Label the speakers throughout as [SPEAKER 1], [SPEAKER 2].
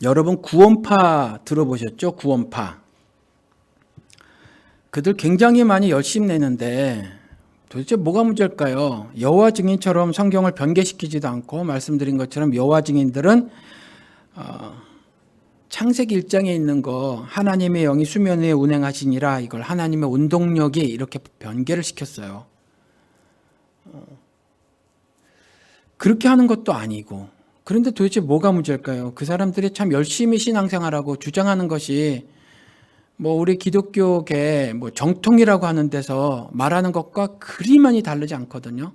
[SPEAKER 1] 여러분 구원파 들어보셨죠? 구원파. 그들 굉장히 많이 열심히 내는데 도대체 뭐가 문제일까요? 여호와 증인처럼 성경을 변개시키지도 않고 말씀드린 것처럼 여호와 증인들은 창세기 1장에 있는 거 하나님의 영이 수면 위에 운행하시니라 이걸 하나님의 운동력이 이렇게 변개를 시켰어요. 그렇게 하는 것도 아니고 그런데 도대체 뭐가 문제일까요? 그 사람들이 참 열심히 신앙생활하고 주장하는 것이 우리 기독교계 정통이라고 하는 데서 말하는 것과 그리 많이 다르지 않거든요.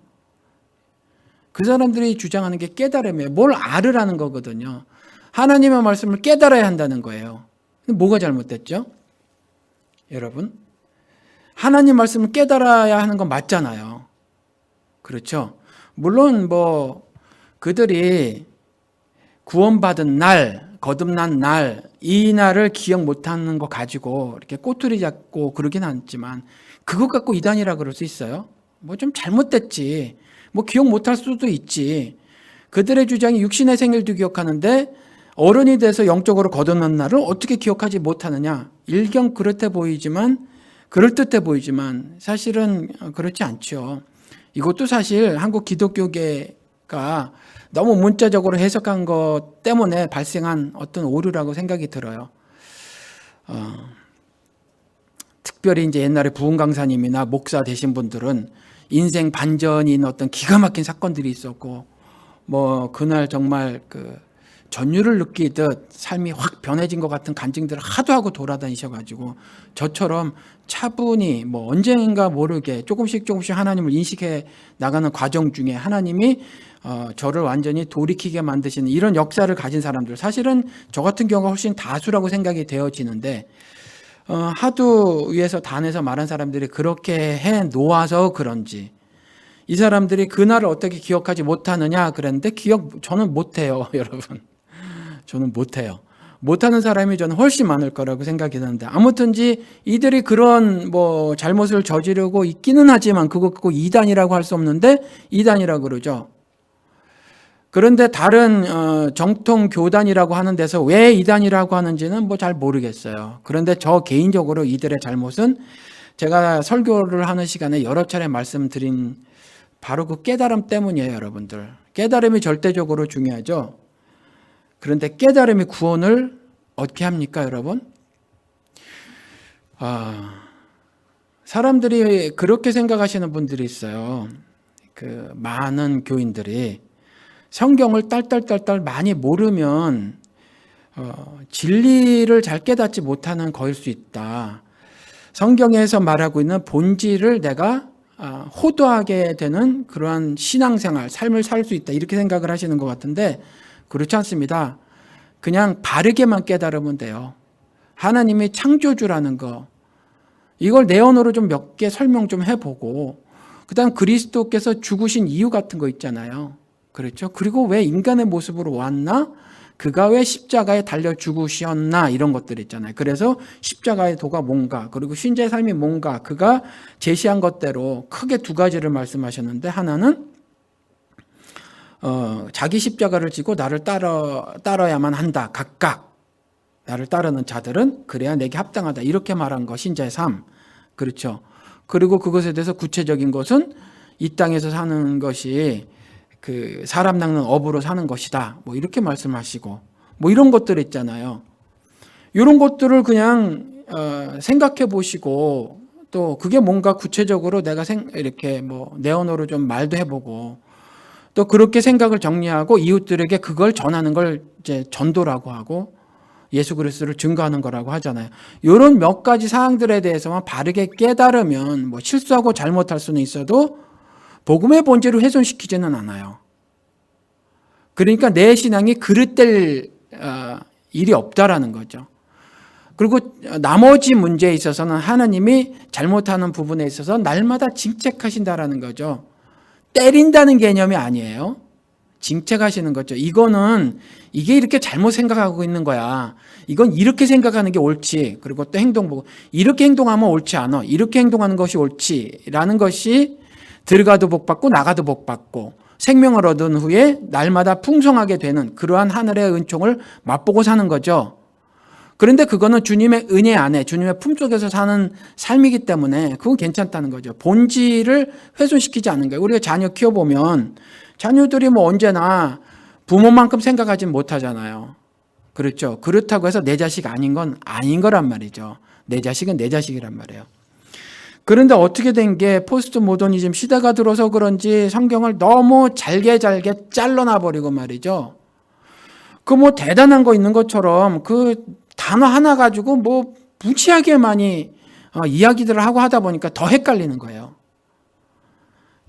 [SPEAKER 1] 그 사람들이 주장하는 게 깨달음이에요. 뭘 알으라는 거거든요. 하나님의 말씀을 깨달아야 한다는 거예요. 뭐가 잘못됐죠? 여러분, 하나님 말씀을 깨달아야 하는 건 맞잖아요. 그렇죠? 물론 그들이 구원받은 날, 거듭난 날, 이 날을 기억 못하는 거 가지고 이렇게 꼬투리 잡고 그러긴 않지만 그것 갖고 이단이라 그럴 수 있어요? 좀 잘못됐지. 기억 못할 수도 있지. 그들의 주장이 육신의 생일도 기억하는데 어른이 돼서 영적으로 거듭난 날을 어떻게 기억하지 못하느냐. 일견 그럴듯해 보이지만 사실은 그렇지 않죠. 이것도 사실 한국 기독교계가 너무 문자적으로 해석한 것 때문에 발생한 어떤 오류라고 생각이 들어요. 특별히 이제 옛날에 부흥 강사님이나 목사 되신 분들은 인생 반전인 어떤 기가 막힌 사건들이 있었고, 그날 정말 전율을 느끼듯 삶이 확 변해진 것 같은 간증들을 하도 하고 돌아다니셔가지고 저처럼 차분히 언젠가 모르게 조금씩 하나님을 인식해 나가는 과정 중에 하나님이 저를 완전히 돌이키게 만드시는 이런 역사를 가진 사람들, 사실은 저 같은 경우가 훨씬 다수라고 생각이 되어지는데 하도 위에서 단에서 말한 사람들이 그렇게 해 놓아서 그런지 이 사람들이 그날을 어떻게 기억하지 못하느냐 그랬는데 저는 못해요. 여러분, 저는 못해요. 못하는 사람이 저는 훨씬 많을 거라고 생각이 드는데 아무튼지 이들이 그런 잘못을 저지르고 있기는 하지만 그거 갖고 이단이라고 할 수 없는데 이단이라고 그러죠. 그런데 다른 정통 교단이라고 하는 데서 왜 이단이라고 하는지는 잘 모르겠어요. 그런데 저 개인적으로 이들의 잘못은 제가 설교를 하는 시간에 여러 차례 말씀드린 바로 그 깨달음 때문이에요. 여러분들, 깨달음이 절대적으로 중요하죠. 그런데 깨달음이 구원을 어떻게 합니까, 여러분? 사람들이 그렇게 생각하시는 분들이 있어요. 많은 교인들이 성경을 딸딸 많이 모르면 진리를 잘 깨닫지 못하는 거일 수 있다. 성경에서 말하고 있는 본질을 내가 호도하게 되는 그러한 신앙생활, 삶을 살 수 있다. 이렇게 생각을 하시는 것 같은데 그렇지 않습니다. 그냥 바르게만 깨달으면 돼요. 하나님이 창조주라는 거, 이걸 내 언어로 좀 몇 개 설명 좀 해보고, 그 다음 그리스도께서 죽으신 이유 같은 거 있잖아요. 그렇죠? 그리고 왜 인간의 모습으로 왔나? 그가 왜 십자가에 달려 죽으셨나? 이런 것들 있잖아요. 그래서 십자가의 도가 뭔가, 그리고 신자의 삶이 뭔가, 그가 제시한 것대로 크게 두 가지를 말씀하셨는데, 하나는 자기 십자가를 지고 나를 따라야만 한다. 각각 나를 따르는 자들은 그래야 내게 합당하다. 이렇게 말한 거 신자의 삶. 그렇죠. 그리고 그것에 대해서 구체적인 것은 이 땅에서 사는 것이 사람 낚는 업으로 사는 것이다. 이렇게 말씀하시고 이런 것들 있잖아요. 이런 것들을 그냥 생각해 보시고 또 그게 뭔가 구체적으로 내가 이렇게 내 언어로 좀 말도 해보고 또 그렇게 생각을 정리하고 이웃들에게 그걸 전하는 걸 이제 전도라고 하고 예수 그리스도를 증거하는 거라고 하잖아요. 이런 몇 가지 사항들에 대해서만 바르게 깨달으면 실수하고 잘못할 수는 있어도 복음의 본질을 훼손시키지는 않아요. 그러니까 내 신앙이 그릇될 일이 없다라는 거죠. 그리고 나머지 문제에 있어서는 하나님이 잘못하는 부분에 있어서 날마다 징책하신다라는 거죠. 때린다는 개념이 아니에요. 징책하시는 거죠. 이게 이렇게 잘못 생각하고 있는 거야. 이건 이렇게 생각하는 게 옳지. 그리고 또 행동 보고 이렇게 행동하면 옳지 않아. 이렇게 행동하는 것이 옳지라는 것이 들어가도 복 받고 나가도 복 받고 생명을 얻은 후에 날마다 풍성하게 되는 그러한 하늘의 은총을 맛보고 사는 거죠. 그런데 그거는 주님의 은혜 안에 주님의 품속에서 사는 삶이기 때문에 그건 괜찮다는 거죠. 본질을 훼손시키지 않는 거예요. 우리가 자녀 키워보면 자녀들이 뭐 언제나 부모만큼 생각하지 못하잖아요. 그렇죠. 그렇다고 해서 내 자식 아닌 건 아닌 거란 말이죠. 내 자식은 내 자식이란 말이에요. 그런데 어떻게 된 게 포스트 모더니즘 시대가 들어서 그런지 성경을 너무 잘게 잘라놔 버리고 말이죠. 그 뭐 대단한 거 있는 것처럼 그 단어 하나 가지고 뭐 무지하게 많이 이야기들을 하고 하다 보니까 더 헷갈리는 거예요.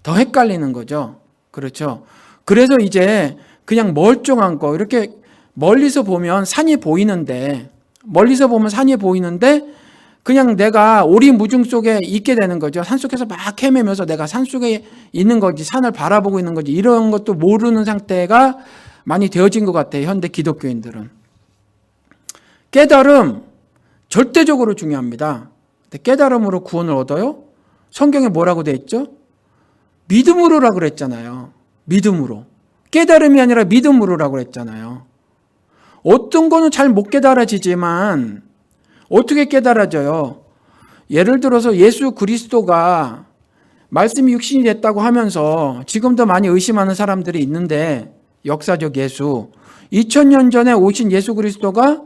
[SPEAKER 1] 더 헷갈리는 거죠. 그렇죠. 그래서 이제 그냥 멀쩡한 거 이렇게 멀리서 보면 산이 보이는데 그냥 내가 오리무중 속에 있게 되는 거죠. 산속에서 막 헤매면서 내가 산속에 있는 거지, 산을 바라보고 있는 거지, 이런 것도 모르는 상태가 많이 되어진 것 같아요. 현대 기독교인들은. 깨달음 절대적으로 중요합니다. 근데 깨달음으로 구원을 얻어요? 성경에 뭐라고 돼 있죠? 믿음으로라고 그랬잖아요. 믿음으로. 깨달음이 아니라 믿음으로라고 그랬잖아요. 어떤 거는 잘 못 깨달아지지만 어떻게 깨달아져요? 예를 들어서 예수 그리스도가 말씀이 육신이 됐다고 하면서 지금도 많이 의심하는 사람들이 있는데 역사적 예수 2000년 전에 오신 예수 그리스도가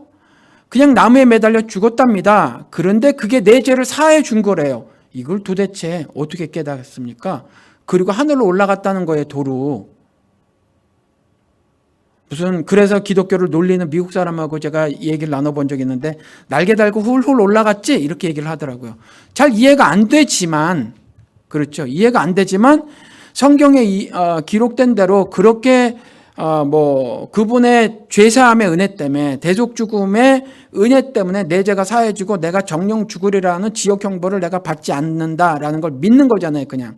[SPEAKER 1] 그냥 나무에 매달려 죽었답니다. 그런데 그게 내 죄를 사해 준 거래요. 이걸 도대체 어떻게 깨달았습니까? 그리고 하늘로 올라갔다는 거예요. 도로. 그래서 기독교를 놀리는 미국 사람하고 제가 얘기를 나눠본 적이 있는데 날개 달고 훌훌 올라갔지? 이렇게 얘기를 하더라고요. 잘 이해가 안 되지만 그렇죠. 이해가 안 되지만 성경에 기록된 대로 그렇게 그분의 죄사함의 은혜 때문에 대속 죽음의 은혜 때문에 내 죄가 사해지고 내가 정령 죽으리라는 지옥 형벌을 내가 받지 않는다라는 걸 믿는 거잖아요. 그냥.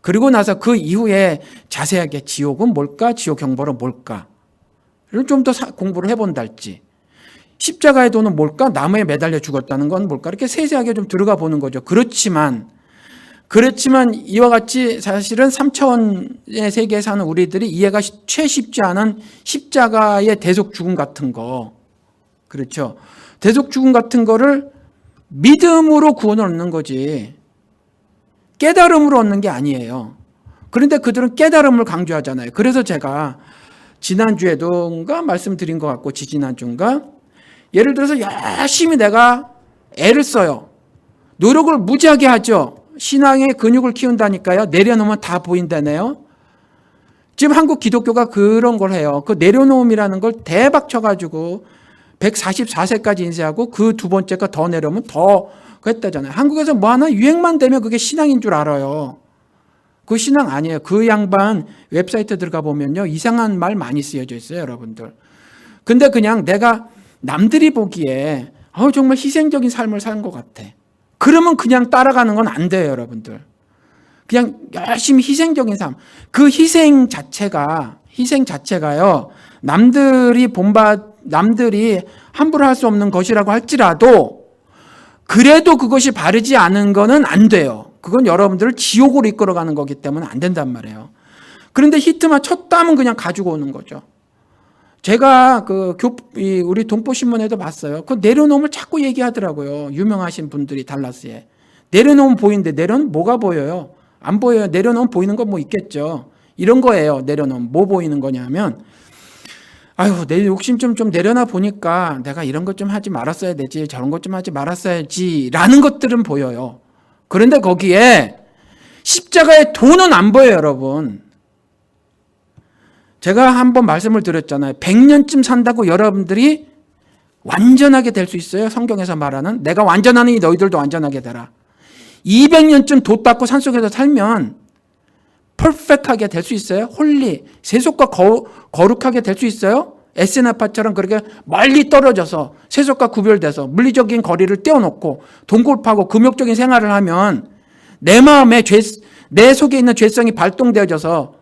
[SPEAKER 1] 그리고 나서 그 이후에 자세하게 지옥은 뭘까? 지옥 형벌은 뭘까? 좀 더 공부를 해본달지. 십자가의 도는 뭘까? 나무에 매달려 죽었다는 건 뭘까? 이렇게 세세하게 좀 들어가 보는 거죠. 그렇지만 이와 같이 사실은 3차원의 세계에 사는 우리들이 이해가 채 쉽지 않은 십자가의 대속 죽음 같은 거. 그렇죠. 대속 죽음 같은 거를 믿음으로 구원을 얻는 거지 깨달음으로 얻는 게 아니에요. 그런데 그들은 깨달음을 강조하잖아요. 그래서 제가 지난주에도인가 말씀드린 것 같고 지지난주인가 예를 들어서 열심히 내가 애를 써요. 노력을 무지하게 하죠. 신앙의 근육을 키운다니까요. 내려놓으면 다 보인다네요. 지금 한국 기독교가 그런 걸 해요. 그 내려놓음이라는 걸 대박 쳐가지고 144세까지 인쇄하고 그 두 번째 거 더 내려오면 더 했다잖아요. 한국에서 뭐 하나 유행만 되면 그게 신앙인 줄 알아요. 그 신앙 아니에요. 그 양반 웹사이트 들어가 보면요. 이상한 말 많이 쓰여져 있어요, 여러분들. 근데 그냥 내가 남들이 보기에 정말 희생적인 삶을 사는 것 같아. 그러면 그냥 따라가는 건 안 돼요, 여러분들. 그냥 열심히 희생적인 삶. 그 희생 자체가요. 남들이 함부로 할 수 없는 것이라고 할지라도 그래도 그것이 바르지 않은 거는 안 돼요. 그건 여러분들을 지옥으로 이끌어가는 거기 때문에 안 된단 말이에요. 그런데 히트만 쳤다면 그냥 가지고 오는 거죠. 제가 우리 동포신문에도 봤어요. 그 내려놓음을 자꾸 얘기하더라고요. 유명하신 분들이 달라스에. 내려놓으면 보이는데 내려놓으면 뭐가 보여요? 안 보여요. 내려놓으면 보이는 거 뭐 있겠죠. 이런 거예요. 내려놓으면 뭐 보이는 거냐면 내 욕심 좀 내려놔 보니까 내가 이런 것 좀 하지 말았어야 되지, 저런 것 좀 하지 말았어야지 라는 것들은 보여요. 그런데 거기에 십자가의 도는 안 보여요, 여러분. 제가 한번 말씀을 드렸잖아요. 100년쯤 산다고 여러분들이 완전하게 될 수 있어요? 성경에서 말하는 내가 완전하니 너희들도 완전하게 되라. 200년쯤 돛 닦고 산속에서 살면 퍼펙트하게 될 수 있어요? 홀리, 세속과 거룩하게 될 수 있어요? 에스나파처럼 그렇게 멀리 떨어져서 세속과 구별돼서 물리적인 거리를 떼어놓고 동굴파고 금욕적인 생활을 하면 내 마음에 내 속에 있는 죄성이 발동되어져서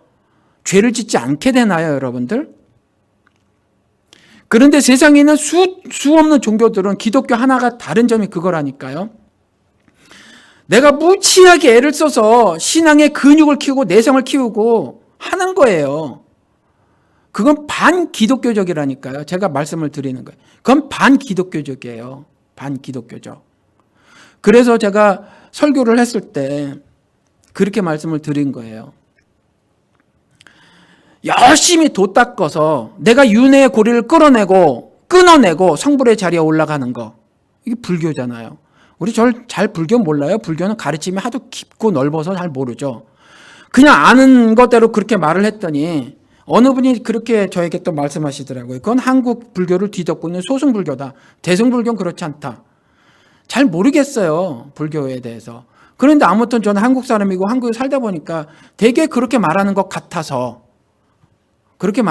[SPEAKER 1] 죄를 짓지 않게 되나요, 여러분들? 그런데 세상에 있는 수 없는 종교들은 기독교 하나가 다른 점이 그거라니까요. 내가 무지하게 애를 써서 신앙의 근육을 키우고 내성을 키우고 하는 거예요. 그건 반기독교적이라니까요. 제가 말씀을 드리는 거예요. 그건 반기독교적이에요. 반기독교적. 그래서 제가 설교를 했을 때 그렇게 말씀을 드린 거예요. 열심히 도 닦아서 내가 윤회의 고리를 끊어내고 성불의 자리에 올라가는 거. 이게 불교잖아요. 우리 잘 불교 몰라요? 불교는 가르침이 하도 깊고 넓어서 잘 모르죠. 그냥 아는 것대로 그렇게 말을 했더니 어느 분이 그렇게 저에게 또 말씀하시더라고요. 그건 한국 불교를 뒤덮고 있는 소승불교다. 대승불교는 그렇지 않다. 잘 모르겠어요. 불교에 대해서. 그런데 아무튼 저는 한국 사람이고 한국에 살다 보니까 되게 그렇게 말하는 것 같아서 그렇게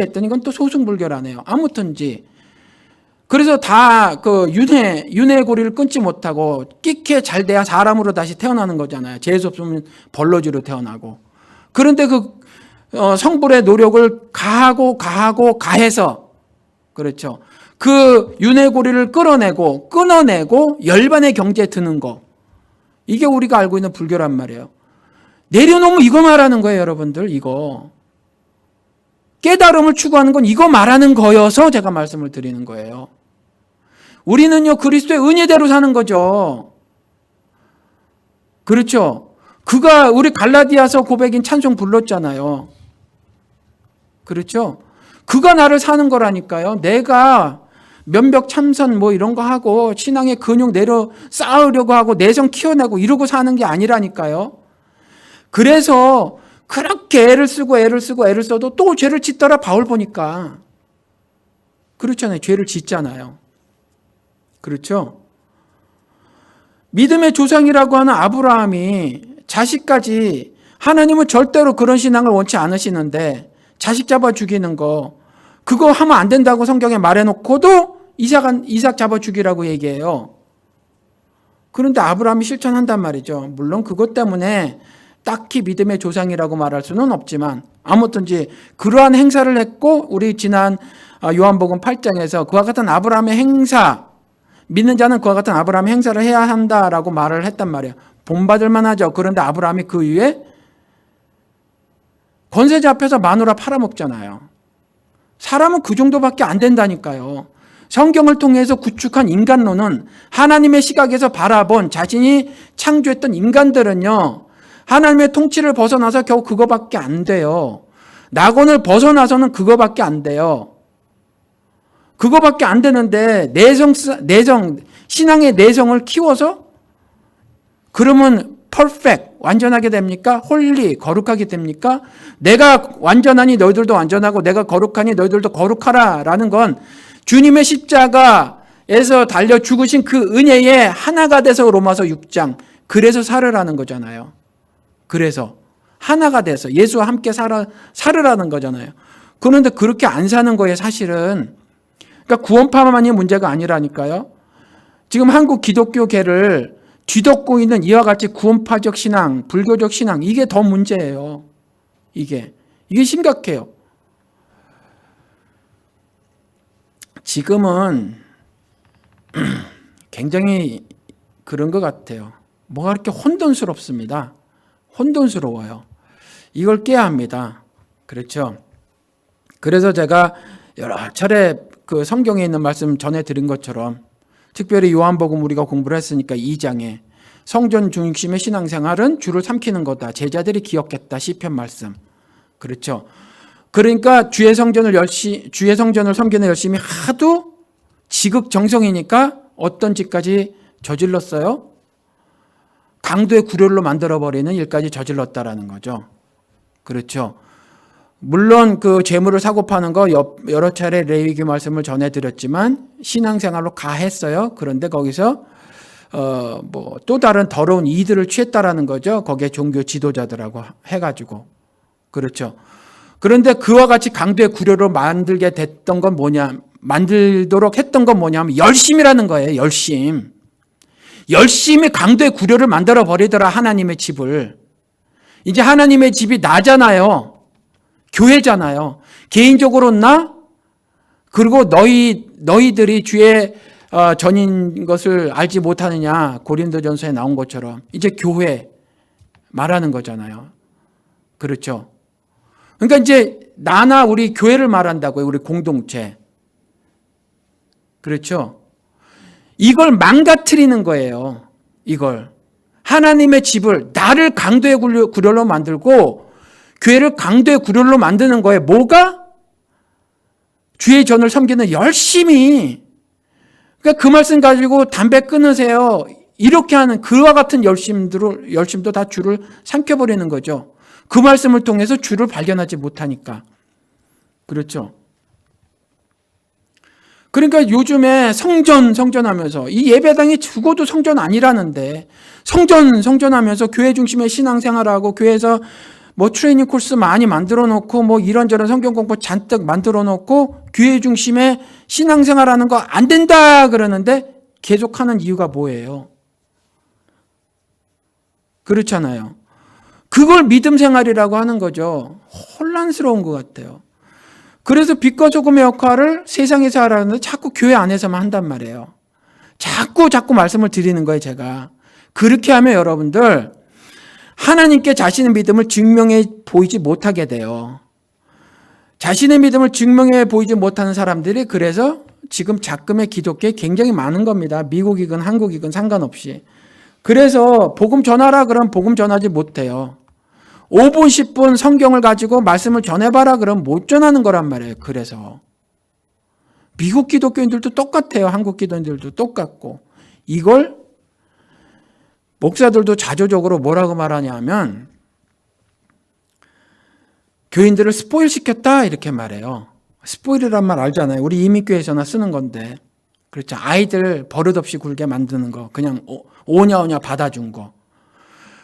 [SPEAKER 1] 했더니 이건 또 소승불교라네요. 아무튼지. 그래서 다 그 윤회의 고리를 끊지 못하고 끼케 잘 돼야 사람으로 다시 태어나는 거잖아요. 재수 없으면 벌러지로 태어나고. 그런데 성불의 노력을 가해서 그렇죠. 그 윤회 고리를 끊어내고 열반의 경지에 드는 거. 이게 우리가 알고 있는 불교란 말이에요. 내려놓으면 이거 말하는 거예요, 여러분들. 이거. 깨달음을 추구하는 건 이거 말하는 거여서 제가 말씀을 드리는 거예요. 우리는요, 그리스도의 은혜대로 사는 거죠. 그렇죠. 그가 우리 갈라디아서 고백인 찬송 불렀잖아요. 그렇죠. 그가 나를 사는 거라니까요. 내가 면벽 참선 뭐 이런 거 하고 신앙의 근육 내려 쌓으려고 하고 내성 키워내고 이러고 사는 게 아니라니까요. 그래서 그렇게 애를 써도 또 죄를 짓더라. 바울 보니까. 그렇잖아요. 죄를 짓잖아요. 그렇죠. 믿음의 조상이라고 하는 아브라함이 자식까지, 하나님은 절대로 그런 신앙을 원치 않으시는데 자식 잡아 죽이는 거, 그거 하면 안 된다고 성경에 말해놓고도 이삭 잡아 죽이라고 얘기해요. 그런데 아브라함이 실천한단 말이죠. 물론 그것 때문에 딱히 믿음의 조상이라고 말할 수는 없지만 아무튼지 그러한 행사를 했고, 우리 지난 요한복음 8장에서 그와 같은 아브라함의 행사, 믿는 자는 그와 같은 아브라함의 행사를 해야 한다라고 말을 했단 말이에요. 본받을 만하죠. 그런데 아브라함이 그 이후에 권세자 앞에서 마누라 팔아먹잖아요. 사람은 그 정도밖에 안 된다니까요. 성경을 통해서 구축한 인간론은, 하나님의 시각에서 바라본 자신이 창조했던 인간들은요, 하나님의 통치를 벗어나서 겨우 그거밖에 안 돼요. 낙원을 벗어나서는 그거밖에 안 돼요. 그거밖에 안 되는데 신앙의 내성을 키워서 그러면 퍼펙트, 완전하게 됩니까? 홀리, 거룩하게 됩니까? 내가 완전하니 너희들도 완전하고 내가 거룩하니 너희들도 거룩하라 라는 건 주님의 십자가에서 달려 죽으신 그 은혜에 하나가 돼서 로마서 6장, 그래서 살으라는 거잖아요. 그래서 하나가 돼서 예수와 함께 살으라는 거잖아요. 그런데 그렇게 안 사는 거예요, 사실은. 그러니까 구원파만이 문제가 아니라니까요. 지금 한국 기독교계를 뒤덮고 있는 이와 같이 구원파적 신앙, 불교적 신앙, 이게 더 문제예요. 이게 심각해요. 지금은 굉장히 그런 것 같아요. 뭐가 이렇게 혼돈스럽습니다. 혼돈스러워요. 이걸 깨야 합니다. 그렇죠? 그래서 제가 여러 차례 그 성경에 있는 말씀 전해드린 것처럼, 특별히 요한복음 우리가 공부를 했으니까 2장에 성전 중심의 신앙생활은 주를 삼키는 거다. 제자들이 기억했다. 시편 말씀. 그렇죠. 그러니까 주의 성전을 섬기는 열심히 하도 지극정성이니까 어떤 짓까지 저질렀어요? 강도의 구렬로 만들어버리는 일까지 저질렀다라는 거죠. 그렇죠. 물론 그 재물을 사고 파는 거 여러 차례 레위기 말씀을 전해드렸지만 신앙생활로 가했어요. 그런데 거기서 또 다른 더러운 이들을 취했다라는 거죠. 거기에 종교 지도자들하고 해가지고. 그렇죠. 그런데 그와 같이 강도의 구려로 만들도록 했던 건 뭐냐면 열심이라는 거예요. 열심히 강도의 구려를 만들어 버리더라, 하나님의 집을. 이제 하나님의 집이 나잖아요. 교회잖아요. 개인적으로 나, 그리고 너희들이 주의 전인 것을 알지 못하느냐, 고린도전서에 나온 것처럼 이제 교회 말하는 거잖아요. 그렇죠. 그러니까 이제 나나 우리 교회를 말한다고요. 우리 공동체. 그렇죠. 이걸 망가뜨리는 거예요. 이걸. 하나님의 집을 나를 강도의 구렬로 만들고 교회를 강도의 구렬로 만드는 거예요. 뭐가? 주의 전을 섬기는 열심히. 그러니까 그 말씀 가지고 담배 끊으세요. 이렇게 하는 그와 같은 열심도 다 주를 삼켜버리는 거죠. 그 말씀을 통해서 주를 발견하지 못하니까. 그렇죠. 그러니까 요즘에 성전하면서 이 예배당이 죽어도 성전 아니라는데 성전하면서 교회 중심의 신앙생활하고 교회에서 뭐 트레이닝 코र्스 많이 만들어 놓고 뭐 이런저런 성경 공부 잔뜩 만들어 놓고 교회 중심의 신앙생활하는 거 안 된다 그러는데 계속하는 이유가 뭐예요? 그렇잖아요. 그걸 믿음 생활이라고 하는 거죠. 혼란스러운 것 같아요. 그래서 빛과 소금의 역할을 세상에서 하라는데 자꾸 교회 안에서만 한단 말이에요. 자꾸 말씀을 드리는 거예요, 제가. 그렇게 하면 여러분들 하나님께 자신의 믿음을 증명해 보이지 못하게 돼요. 자신의 믿음을 증명해 보이지 못하는 사람들이 그래서 지금 작금의 기독교에 굉장히 많은 겁니다. 미국이건 한국이건 상관없이. 그래서 복음 전하라 그러면 복음 전하지 못해요. 5분 10분 성경을 가지고 말씀을 전해봐라 그러면 못 전하는 거란 말이에요. 그래서 미국 기독교인들도 똑같아요. 한국 기독교인들도 똑같고. 이걸 목사들도 자조적으로 뭐라고 말하냐면 교인들을 스포일 시켰다 이렇게 말해요. 스포일이란 말 알잖아요. 우리 이민교회에서나 쓰는 건데. 그렇죠. 아이들 버릇없이 굴게 만드는 거. 그냥 오냐오냐 받아준 거.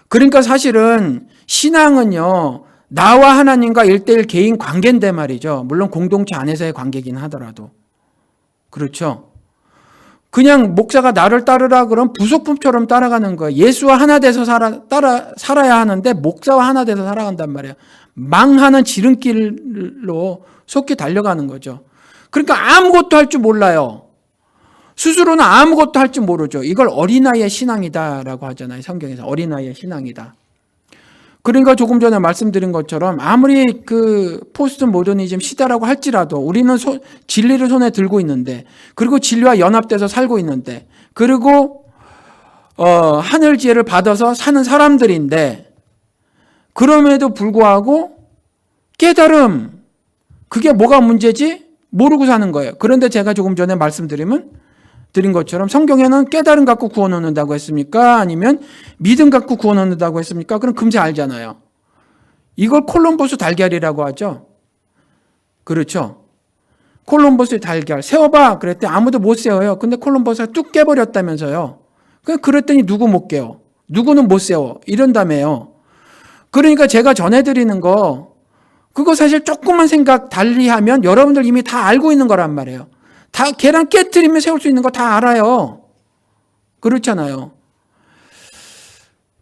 [SPEAKER 1] 그러니까 사실은 신앙은요. 나와 하나님과 1:1 개인 관계인데 말이죠. 물론 공동체 안에서의 관계긴 하더라도. 그렇죠. 그냥 목사가 나를 따르라 그러면 부속품처럼 따라가는 거예요. 예수와 하나 돼서 살아야 하는데 목사와 하나 돼서 살아간단 말이에요. 망하는 지름길로 속히 달려가는 거죠. 그러니까 아무것도 할 줄 몰라요. 스스로는 아무것도 할 줄 모르죠. 이걸 어린아이의 신앙이다라고 하잖아요. 성경에서 어린아이의 신앙이다. 그러니까 조금 전에 말씀드린 것처럼 아무리 그 포스트 모더니즘 시대라고 할지라도 우리는 진리를 손에 들고 있는데 그리고 진리와 연합돼서 살고 있는데 그리고 하늘 지혜를 받아서 사는 사람들인데 그럼에도 불구하고 깨달음 그게 뭐가 문제지? 모르고 사는 거예요. 그런데 제가 조금 전에 말씀드린 것처럼 성경에는 깨달음 갖고 구원 얻는다고 했습니까? 아니면 믿음 갖고 구원 얻는다고 했습니까? 그럼 금세 알잖아요. 이걸 콜럼버스 달걀이라고 하죠. 그렇죠. 콜럼버스의 달걀 세워봐 그랬더니 아무도 못 세워요. 근데 콜럼버스가 뚝 깨버렸다면서요. 그랬더니 누구 못 깨워? 누구는 못 세워? 이런다며요. 그러니까 제가 전해드리는 거 그거 사실 조금만 생각 달리하면 여러분들 이미 다 알고 있는 거란 말이에요. 다 계란 깨트리면 세울 수 있는 거 다 알아요. 그렇잖아요.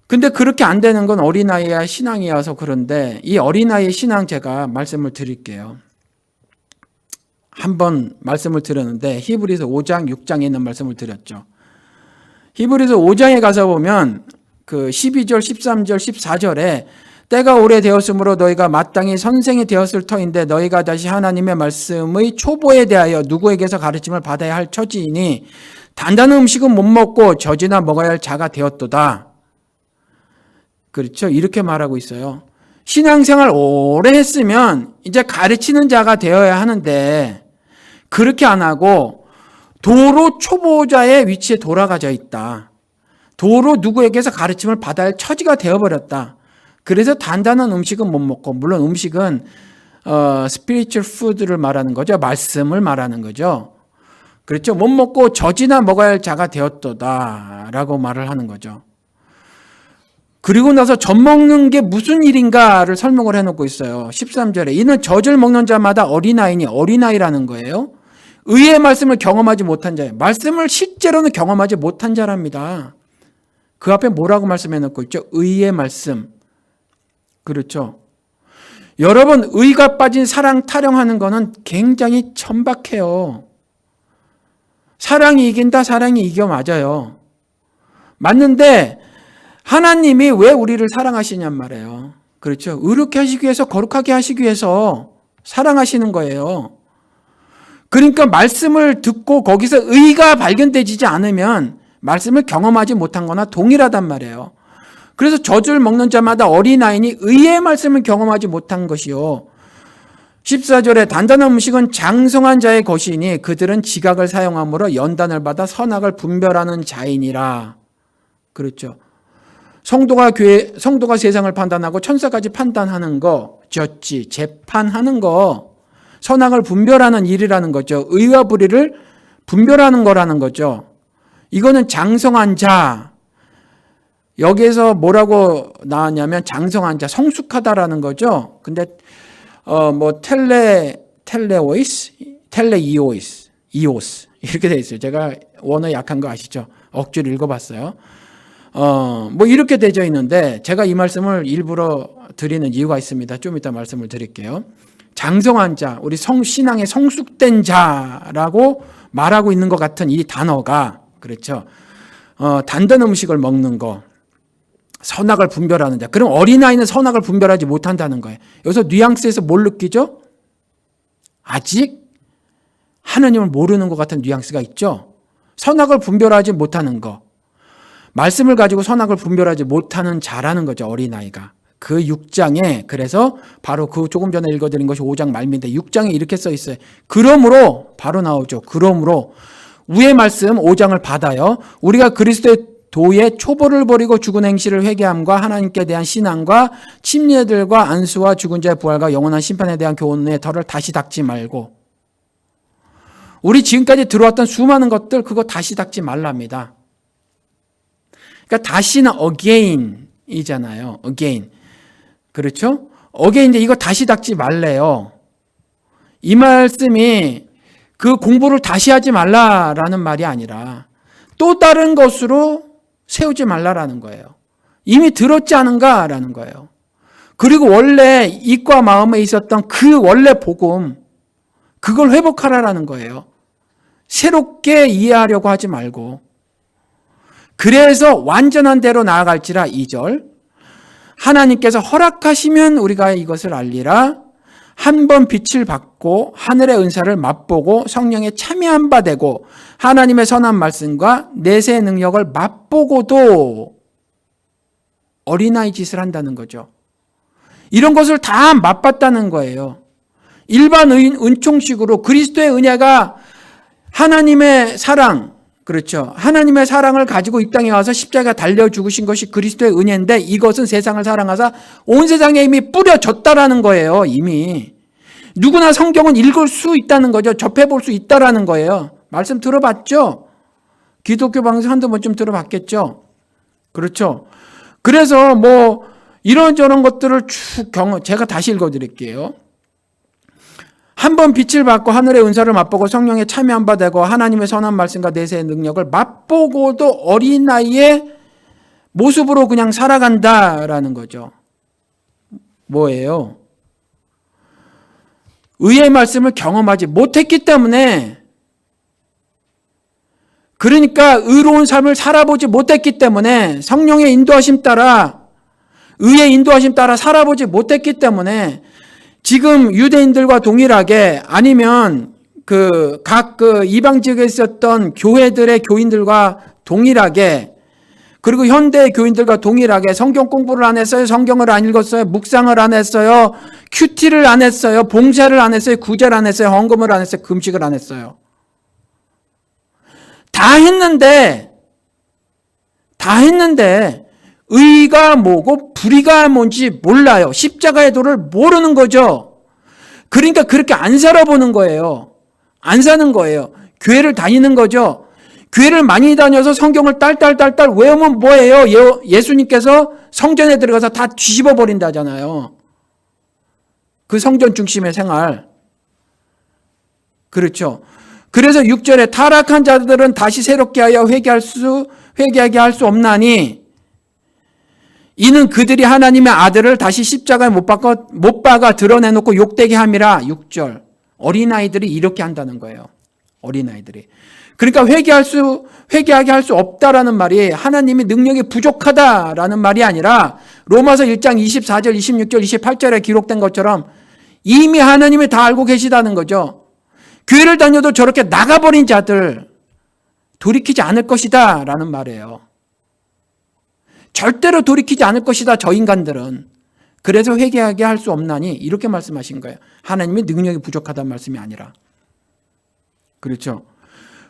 [SPEAKER 1] 근데 그렇게 안 되는 건 어린아이의 신앙이어서 그런데 이 어린아이의 신앙 제가 말씀을 드릴게요. 한번 말씀을 드렸는데 히브리서 5장 6장에 있는 말씀을 드렸죠. 히브리서 5장에 가서 보면 그 12절 13절 14절에 때가 오래되었으므로 너희가 마땅히 선생이 되었을 터인데 너희가 다시 하나님의 말씀의 초보에 대하여 누구에게서 가르침을 받아야 할 처지이니 단단한 음식은 못 먹고 젖이나 먹어야 할 자가 되었도다. 그렇죠? 이렇게 말하고 있어요. 신앙생활 오래 했으면 이제 가르치는 자가 되어야 하는데 그렇게 안 하고 도로 초보자의 위치에 돌아가져 있다. 도로 누구에게서 가르침을 받아야 할 처지가 되어버렸다. 그래서 단단한 음식은 못 먹고 물론 음식은 spiritual food를 말하는 거죠. 말씀을 말하는 거죠. 그렇죠. 못 먹고 젖이나 먹어야 할 자가 되었도다 라고 말을 하는 거죠. 그리고 나서 젖 먹는 게 무슨 일인가를 설명을 해놓고 있어요. 13절에 이는 젖을 먹는 자마다 어린아이니 어린아이라는 거예요. 의의 말씀을 경험하지 못한 자예요. 말씀을 실제로는 경험하지 못한 자랍니다. 그 앞에 뭐라고 말씀해놓고 있죠? 의의 말씀. 그렇죠. 여러분 의가 빠진 사랑 타령하는 거는 굉장히 천박해요. 사랑이 이긴다. 사랑이 이겨 맞아요. 맞는데 하나님이 왜 우리를 사랑하시냔 말이에요. 그렇죠. 의롭게 하시기 위해서, 거룩하게 하시기 위해서 사랑하시는 거예요. 그러니까 말씀을 듣고 거기서 의가 발견되지 않으면 말씀을 경험하지 못한 거나 동일하단 말이에요. 그래서 젖을 먹는 자마다 어린아이니 의의 말씀을 경험하지 못한 것이요. 14절에 단단한 음식은 장성한 자의 것이니 그들은 지각을 사용함으로 연단을 받아 선악을 분별하는 자이니라. 그렇죠. 성도가 세상을 판단하고 천사까지 판단하는 거, 졌지, 재판하는 거, 선악을 분별하는 일이라는 거죠. 의와 불의를 분별하는 거라는 거죠. 이거는 장성한 자. 여기에서 뭐라고 나왔냐면 장성한 자, 성숙하다라는 거죠. 근데 이오스 이렇게 돼 있어요. 제가 원어 약한 거 아시죠? 억지로 읽어봤어요. 이렇게 되어 있는데 제가 이 말씀을 일부러 드리는 이유가 있습니다. 좀 이따 말씀을 드릴게요. 장성한 자, 우리 신앙에 성숙된 자라고 말하고 있는 것 같은 이 단어가, 그렇죠. 단단한 음식을 먹는 거, 선악을 분별하는 자. 그럼 어린아이는 선악을 분별하지 못한다는 거예요. 여기서 뉘앙스에서 뭘 느끼죠? 아직 하나님을 모르는 것 같은 뉘앙스가 있죠. 선악을 분별하지 못하는 거. 말씀을 가지고 선악을 분별하지 못하는 자라는 거죠. 어린아이가. 그 6장에, 그래서 바로 그 조금 전에 읽어드린 것이 5장 말미인데 6장에 이렇게 써 있어요. 그러므로, 바로 나오죠. 그러므로 위의 말씀 5장을 받아요. 우리가 그리스도의 도의 초보를 버리고 죽은 행실을 회개함과 하나님께 대한 신앙과 침례들과 안수와 죽은 자의 부활과 영원한 심판에 대한 교훈의 털을 다시 닦지 말고, 우리 지금까지 들어왔던 수많은 것들 그거 다시 닦지 말랍니다. 그러니까 다시는 again이잖아요. again. 그렇죠? again인데 이거 다시 닦지 말래요. 이 말씀이 그 공부를 다시 하지 말라라는 말이 아니라 또 다른 것으로 세우지 말라라는 거예요. 이미 들었지 않은가라는 거예요. 그리고 원래 이과 마음에 있었던 그 원래 복음, 그걸 회복하라라는 거예요. 새롭게 이해하려고 하지 말고. 그래서 완전한 대로 나아갈지라 2절. 하나님께서 허락하시면 우리가 이것을 알리라. 한 번 빛을 받고 하늘의 은사를 맛보고 성령에 참여한 바 되고 하나님의 선한 말씀과 내세의 능력을 맛보고도 어린아이 짓을 한다는 거죠. 이런 것을 다 맛봤다는 거예요. 일반 은총식으로 그리스도의 은혜가 하나님의 사랑, 그렇죠. 하나님의 사랑을 가지고 이 땅에 와서 십자가 달려 죽으신 것이 그리스도의 은혜인데 이것은 세상을 사랑하사 온 세상에 이미 뿌려졌다라는 거예요. 이미. 누구나 성경은 읽을 수 있다는 거죠. 접해볼 수 있다라는 거예요. 말씀 들어봤죠? 기독교 방송 한두 번쯤 들어봤겠죠? 그렇죠. 그래서 이런저런 것들을 쭉 제가 다시 읽어드릴게요. 한 번 빛을 받고 하늘의 은사를 맛보고 성령에 참여한 바 되고 하나님의 선한 말씀과 내세의 능력을 맛보고도 어린아이의 모습으로 그냥 살아간다라는 거죠. 뭐예요? 의의 말씀을 경험하지 못했기 때문에, 그러니까 의로운 삶을 살아보지 못했기 때문에, 성령의 인도하심 따라, 의의 인도하심 따라 살아보지 못했기 때문에 지금 유대인들과 동일하게, 아니면 각 이방 지역에 있었던 교회들의 교인들과 동일하게, 그리고 현대의 교인들과 동일하게 성경 공부를 안 했어요. 성경을 안 읽었어요. 묵상을 안 했어요. 큐티를 안 했어요. 봉사를 안 했어요. 구제를 안 했어요. 헌금을 안 했어요. 금식을 안 했어요. 다 했는데 의가 뭐고 불의가 뭔지 몰라요. 십자가의 도를 모르는 거죠. 그러니까 그렇게 안 살아보는 거예요. 안 사는 거예요. 교회를 다니는 거죠. 교회를 많이 다녀서 성경을 딸딸 외우면 뭐예요? 예수님께서 성전에 들어가서 다 뒤집어 버린다잖아요. 그 성전 중심의 생활. 그렇죠. 그래서 6절에 타락한 자들은 다시 새롭게 하여 회개하게 할 수 없나니 이는 그들이 하나님의 아들을 다시 십자가에 못 박아 드러내놓고 욕되게 함이라. 6절. 어린아이들이 이렇게 한다는 거예요. 어린아이들이. 그러니까 회개하게 할 수 없다라는 말이 하나님이 능력이 부족하다라는 말이 아니라 로마서 1장 24절, 26절, 28절에 기록된 것처럼 이미 하나님이 다 알고 계시다는 거죠. 교회를 다녀도 저렇게 나가버린 자들 돌이키지 않을 것이다 라는 말이에요. 절대로 돌이키지 않을 것이다, 저 인간들은. 그래서 회개하게 할 수 없나니 이렇게 말씀하신 거예요. 하나님이 능력이 부족하다는 말씀이 아니라. 그렇죠.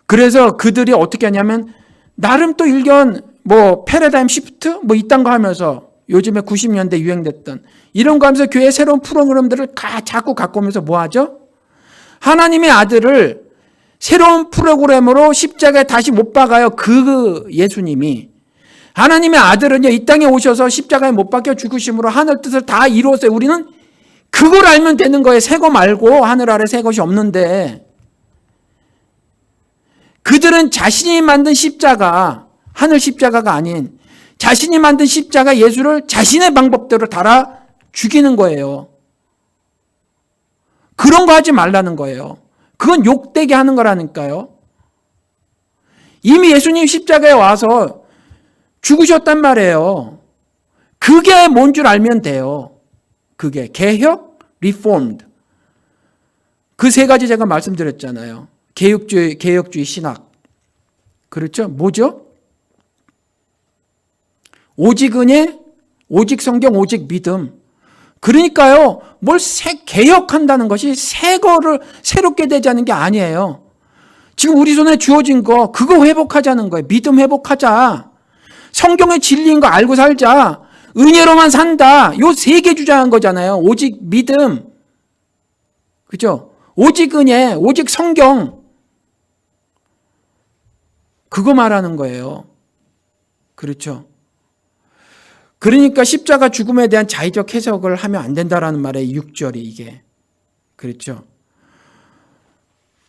[SPEAKER 1] 그래서 그들이 어떻게 하냐면 나름 또 일견 패러다임 시프트 이딴 거 하면서 요즘에 90년대 유행됐던 이런 거 하면서 교회의 새로운 프로그램들을 자꾸 갖고 오면서 뭐 하죠? 하나님의 아들을 새로운 프로그램으로 십자가에 다시 못 박아요. 그 예수님이. 하나님의 아들은요, 이 땅에 오셔서 십자가에 못 박혀 죽으심으로 하늘 뜻을 다 이루었어요. 우리는 그걸 알면 되는 거예요. 새 거 말고 하늘 아래 새 것이 없는데. 그들은 자신이 만든 십자가, 하늘 십자가가 아닌 자신이 만든 십자가 예수를 자신의 방법대로 달아 죽이는 거예요. 그런 거 하지 말라는 거예요. 그건 욕되게 하는 거라니까요. 이미 예수님 십자가에 와서 죽으셨단 말이에요. 그게 뭔 줄 알면 돼요. 그게 개혁, 리포드. 그 세 가지 제가 말씀드렸잖아요. 개혁주의 신학. 그렇죠? 뭐죠? 오직 은혜, 오직 성경, 오직 믿음. 그러니까요, 개혁한다는 것이 새 거를 새롭게 되자는 게 아니에요. 지금 우리 손에 주어진 거, 그거 회복하자는 거예요. 믿음 회복하자. 성경의 진리인 거 알고 살자. 은혜로만 산다. 요 세 개 주장한 거잖아요. 오직 믿음. 그죠? 오직 은혜, 오직 성경. 그거 말하는 거예요. 그렇죠? 그러니까 십자가 죽음에 대한 자의적 해석을 하면 안 된다라는 말이에요. 6절이 이게. 그렇죠?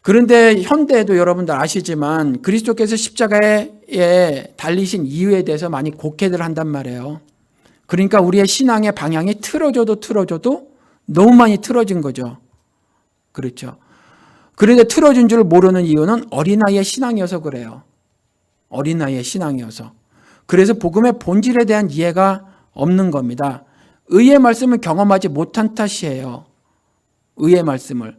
[SPEAKER 1] 그런데 현대에도 여러분들 아시지만 그리스도께서 십자가에 달리신 이유에 대해서 많이 곡해들 한단 말이에요. 그러니까 우리의 신앙의 방향이 틀어져도 너무 많이 틀어진 거죠. 그렇죠? 그런데 틀어진 줄 모르는 이유는 어린아이의 신앙이어서 그래요. 어린아이의 신앙이어서. 그래서 복음의 본질에 대한 이해가 없는 겁니다. 의의 말씀을 경험하지 못한 탓이에요. 의의 말씀을.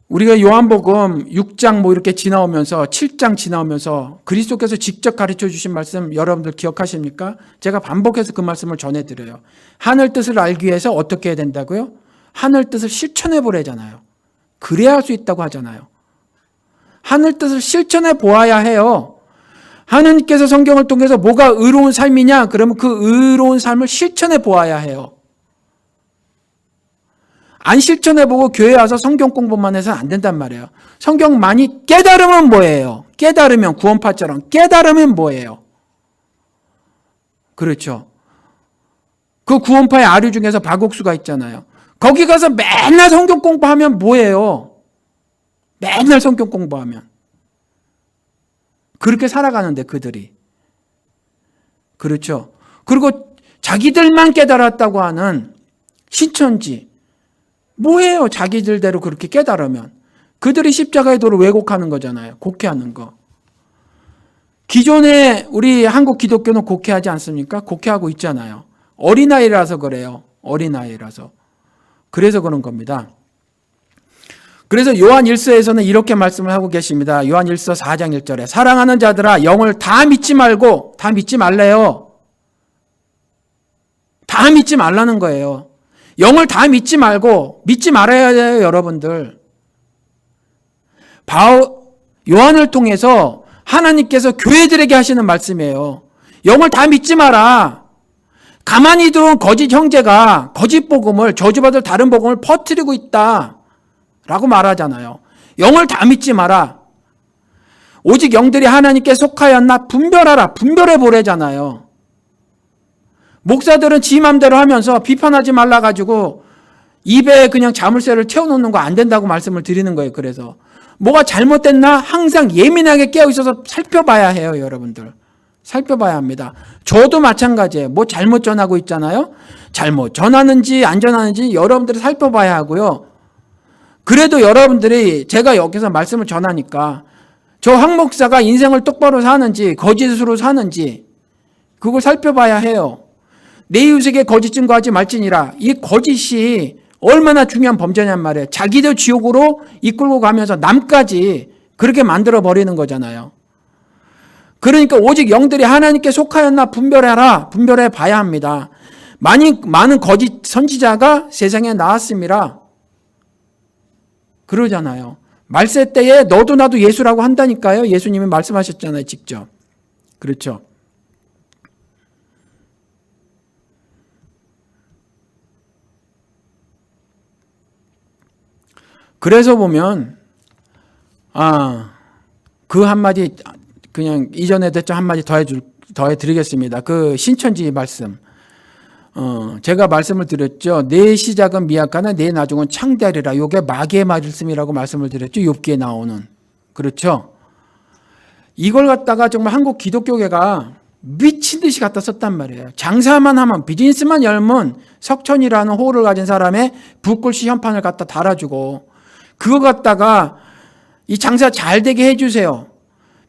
[SPEAKER 1] 우리가 요한복음 6장 이렇게 지나오면서 7장 지나오면서 그리스도께서 직접 가르쳐 주신 말씀 여러분들 기억하십니까? 제가 반복해서 그 말씀을 전해드려요. 하늘 뜻을 알기 위해서 어떻게 해야 된다고요? 하늘 뜻을 실천해 보래잖아요. 그래야 할 수 있다고 하잖아요. 하늘 뜻을 실천해 보아야 해요. 하나님께서 성경을 통해서 뭐가 의로운 삶이냐? 그러면 그 의로운 삶을 실천해 보아야 해요. 안 실천해보고 교회 와서 성경 공부만 해서는 안 된단 말이에요. 성경 많이 깨달으면 뭐예요? 깨달으면 구원파처럼 깨달으면 뭐예요? 그렇죠. 그 구원파의 아류 중에서 박옥수가 있잖아요. 거기 가서 맨날 성경 공부하면 뭐예요? 맨날 성경 공부하면. 그렇게 살아가는데 그들이. 그렇죠. 그리고 자기들만 깨달았다고 하는 신천지. 뭐예요? 자기들대로 그렇게 깨달으면. 그들이 십자가의 도를 왜곡하는 거잖아요. 곡해하는 거. 기존에 우리 한국 기독교는 곡해하지 않습니까? 곡해하고 있잖아요. 어린아이라서 그래요. 어린아이라서. 그래서 그런 겁니다. 그래서 요한 1서에서는 이렇게 말씀을 하고 계십니다. 요한 1서 4장 1절에 사랑하는 자들아 영을 다 믿지 말고 다 믿지 말래요. 다 믿지 말라는 거예요. 영을 다 믿지 말고 믿지 말아야 돼요, 여러분들. 요한을 통해서 하나님께서 교회들에게 하시는 말씀이에요. 영을 다 믿지 마라. 가만히 들어온 거짓 형제가 거짓 복음을 저주받을 다른 복음을 퍼뜨리고 있다 라고 말하잖아요. 영을 다 믿지 마라. 오직 영들이 하나님께 속하였나 분별하라. 분별해 보래잖아요. 목사들은 지 맘대로 하면서 비판하지 말라 가지고 입에 그냥 자물쇠를 채워놓는 거 안 된다고 말씀을 드리는 거예요. 그래서 뭐가 잘못됐나 항상 예민하게 깨어있어서 살펴봐야 해요. 여러분들. 살펴봐야 합니다. 저도 마찬가지예요. 뭐 잘못 전하고 있잖아요. 잘못 전하는지 안 전하는지 여러분들이 살펴봐야 하고요. 그래도 여러분들이 제가 여기서 말씀을 전하니까 저 황 목사가 인생을 똑바로 사는지 거짓으로 사는지 그걸 살펴봐야 해요. 내 이웃에게 거짓 증거하지 말지니라. 이 거짓이 얼마나 중요한 범죄냔 말이에요. 자기도 지옥으로 이끌고 가면서 남까지 그렇게 만들어 버리는 거잖아요. 그러니까 오직 영들이 하나님께 속하였나 분별해 봐야 합니다. 많은 거짓 선지자가 세상에 나왔습니다. 그러잖아요. 말세 때에 너도 나도 예수라고 한다니까요. 예수님이 말씀하셨잖아요, 직접. 그렇죠. 그래서 보면 그 한마디 그냥 이전에 됐죠. 한마디 더해 드리겠습니다. 그 신천지 말씀. 제가 말씀을 드렸죠. 내 시작은 미약하나 내 나중은 창대하리라. 이게 마귀의 말씀이라고 말씀을 드렸죠. 욥기에 나오는. 그렇죠. 이걸 갖다가 정말 한국 기독교계가 미친 듯이 갖다 썼단 말이에요. 장사만 하면 비즈니스만 열면 석천이라는 호를 가진 사람의 붓글씨 현판을 갖다 달아주고 그거 갖다가 이 장사 잘 되게 해주세요.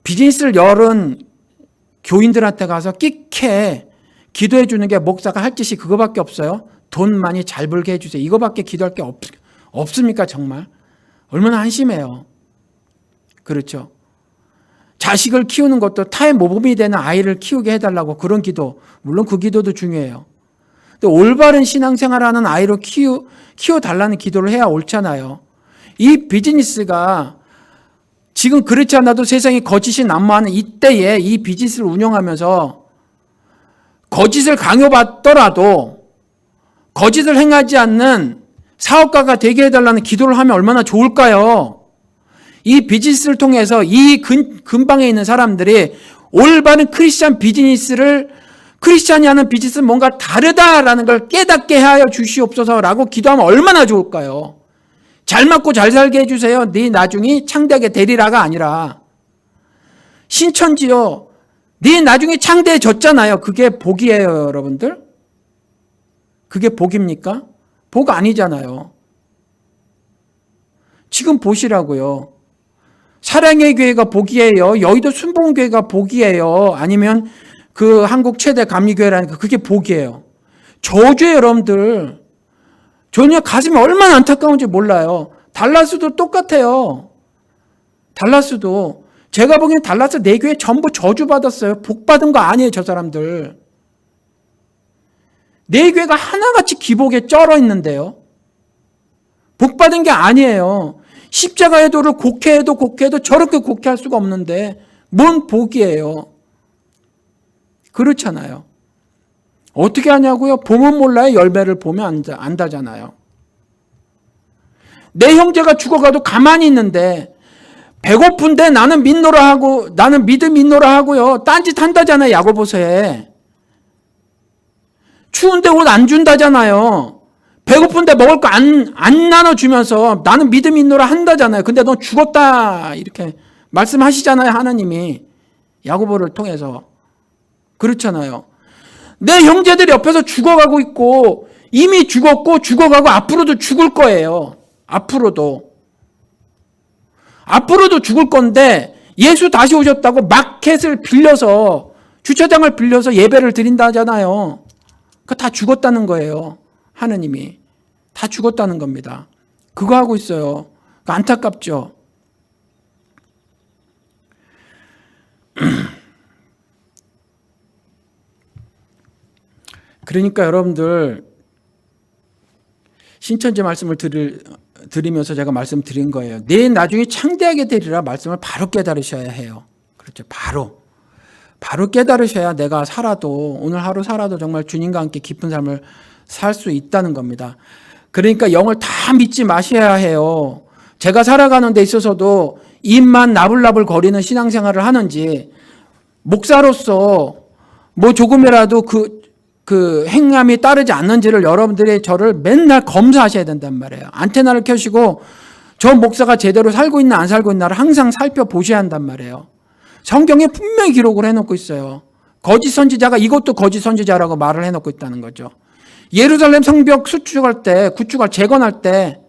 [SPEAKER 1] 비즈니스를 열은 교인들한테 가서 끽해 기도해 주는 게 목사가 할 짓이 그거밖에 없어요. 돈 많이 잘 벌게 해주세요. 이거밖에 기도할 게 없습니까 정말? 얼마나 한심해요. 그렇죠. 자식을 키우는 것도 타의 모범이 되는 아이를 키우게 해달라고 그런 기도, 물론 그 기도도 중요해요. 근데 올바른 신앙생활하는 아이로 키워달라는 기도를 해야 옳잖아요. 이 비즈니스가 지금 그렇지 않아도 세상에 거짓이 난무하는 이때에 이 비즈니스를 운영하면서 거짓을 강요받더라도 거짓을 행하지 않는 사업가가 되게 해달라는 기도를 하면 얼마나 좋을까요? 이 비즈니스를 통해서 이 근방에 있는 사람들이 올바른 크리스찬 비즈니스를 크리스찬이 하는 비즈니스는 뭔가 다르다라는 걸 깨닫게 하여 주시옵소서라고 기도하면 얼마나 좋을까요? 잘 맞고 잘 살게 해주세요. 네 나중이 창대하게 되리라가 아니라 신천지요. 네 나중에 창대해졌잖아요. 그게 복이에요, 여러분들. 그게 복입니까? 복 아니잖아요. 지금 보시라고요. 사랑의 교회가 복이에요. 여의도 순복음교회가 복이에요. 아니면 그 한국 최대 감리교회라는 그게 복이에요. 저주에 여러분들 전혀 가슴이 얼마나 안타까운지 몰라요. 달라스도 똑같아요. 달라스도 제가 보기엔 달라스 네 교회 전부 저주받았어요. 복받은 거 아니에요, 저 사람들. 네 교회가 하나같이 기복에 쩔어 있는데요. 복받은 게 아니에요. 십자가의 도를 곡해해도 저렇게 곡해할 수가 없는데 뭔 복이에요. 그렇잖아요. 어떻게 하냐고요? 보면 몰라요. 열매를 보면 안다잖아요. 내 형제가 죽어가도 가만히 있는데 배고픈데 나는 믿음 있노라 하고요. 딴짓 한다잖아요. 야고보서에. 추운데 옷 안 준다잖아요. 배고픈데 먹을 거 안 나눠주면서 나는 믿음 있노라 한다잖아요. 근데 너 죽었다 이렇게 말씀하시잖아요. 하나님이 야고보를 통해서. 그렇잖아요. 내 형제들이 옆에서 죽어가고 있고 이미 죽었고 죽어가고 앞으로도 죽을 거예요. 앞으로도 죽을 건데 예수 다시 오셨다고 마켓을 빌려서 주차장을 빌려서 예배를 드린다잖아요. 그거 다 죽었다는 거예요. 하느님이 다 죽었다는 겁니다. 그거 하고 있어요. 안타깝죠. 그러니까 여러분들 신천지 말씀을 드리면서 제가 말씀드린 거예요. 내 나중에 창대하게 되리라 말씀을 바로 깨달으셔야 해요. 그렇죠. 바로 깨달으셔야 내가 살아도 오늘 하루 살아도 정말 주님과 함께 깊은 삶을 살 수 있다는 겁니다. 그러니까 영을 다 믿지 마셔야 해요. 제가 살아가는 데 있어서도 입만 나불나불 거리는 신앙생활을 하는지 목사로서 뭐 조금이라도 그 행함이 따르지 않는지를 여러분들이 저를 맨날 검사하셔야 된단 말이에요. 안테나를 켜시고 저 목사가 제대로 살고 있나 안 살고 있나를 항상 살펴보셔야 한단 말이에요. 성경에 분명히 기록을 해놓고 있어요. 거짓 선지자가 이것도 거짓 선지자라고 말을 해놓고 있다는 거죠. 예루살렘 성벽 구축할 재건할 때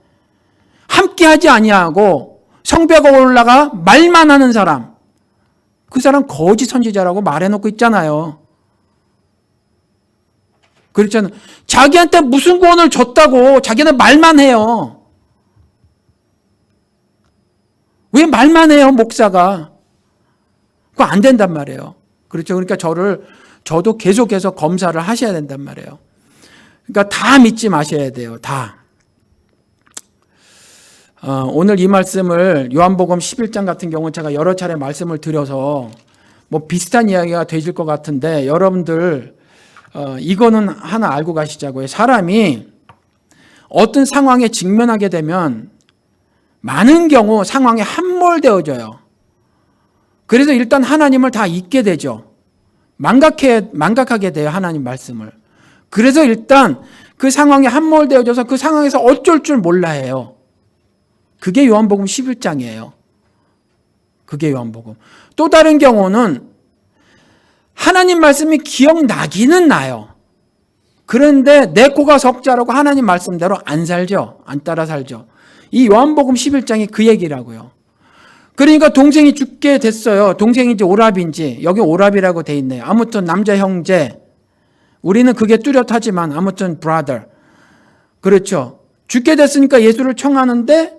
[SPEAKER 1] 아무렇게 하지 아니하고 성벽에 올라가 말만 하는 사람, 그 사람 거짓 선지자라고 말해놓고 있잖아요. 그렇잖아요. 자기한테 무슨 구원을 줬다고 자기는 말만 해요. 왜 말만 해요, 목사가? 그거 안 된단 말이에요. 그렇죠. 그러니까 저도 계속해서 검사를 하셔야 된단 말이에요. 그러니까 다 믿지 마셔야 돼요. 다. 오늘 이 말씀을 요한복음 11장 같은 경우는 제가 여러 차례 말씀을 드려서 뭐 비슷한 이야기가 되실 것 같은데 여러분들 이거는 하나 알고 가시자고요. 사람이 어떤 상황에 직면하게 되면 많은 경우 상황에 함몰되어져요. 그래서 일단 하나님을 다 잊게 되죠. 망각하게 돼요, 하나님 말씀을. 그래서 일단 그 상황에 함몰되어져서 그 상황에서 어쩔 줄 몰라 해요. 그게 요한복음 11장이에요. 그게 요한복음. 또 다른 경우는 하나님 말씀이 기억나기는 나요. 그런데 내 코가 석자라고 하나님 말씀대로 안 살죠. 안 따라 살죠. 이 요한복음 11장이 그 얘기라고요. 그러니까 동생이 죽게 됐어요. 동생인지 오랍인지, 여기 오랍이라고 돼 있네요. 아무튼 남자 형제, 우리는 그게 뚜렷하지만 아무튼 brother. 그렇죠. 죽게 됐으니까 예수를 청하는데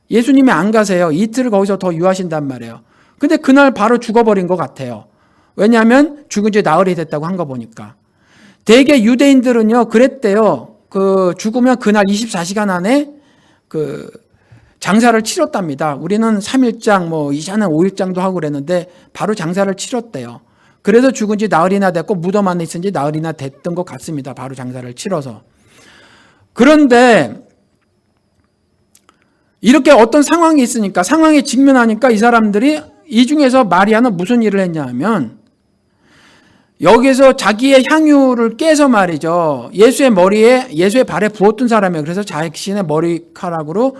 [SPEAKER 1] 예수님이 안 가세요. 이틀 거기서 더 유하신단 말이에요. 근데 그날 바로 죽어버린 것 같아요. 왜냐하면 죽은 지 나흘이 됐다고 한 거 보니까. 대개 유대인들은요, 그랬대요. 죽으면 그날 24시간 안에 장사를 치렀답니다. 우리는 3일장, 이전에 5일장도 하고 그랬는데 바로 장사를 치렀대요. 그래서 죽은 지 나흘이나 됐고 무덤 안에 있은 지 나흘이나 됐던 것 같습니다. 바로 장사를 치러서. 그런데 이렇게 어떤 상황이 있으니까, 상황에 직면하니까 이 사람들이 이 중에서 마리아는 무슨 일을 했냐 하면 여기서 자기의 향유를 깨서 말이죠. 예수의 발에 부었던 사람이에요. 그래서 자신의 머리카락으로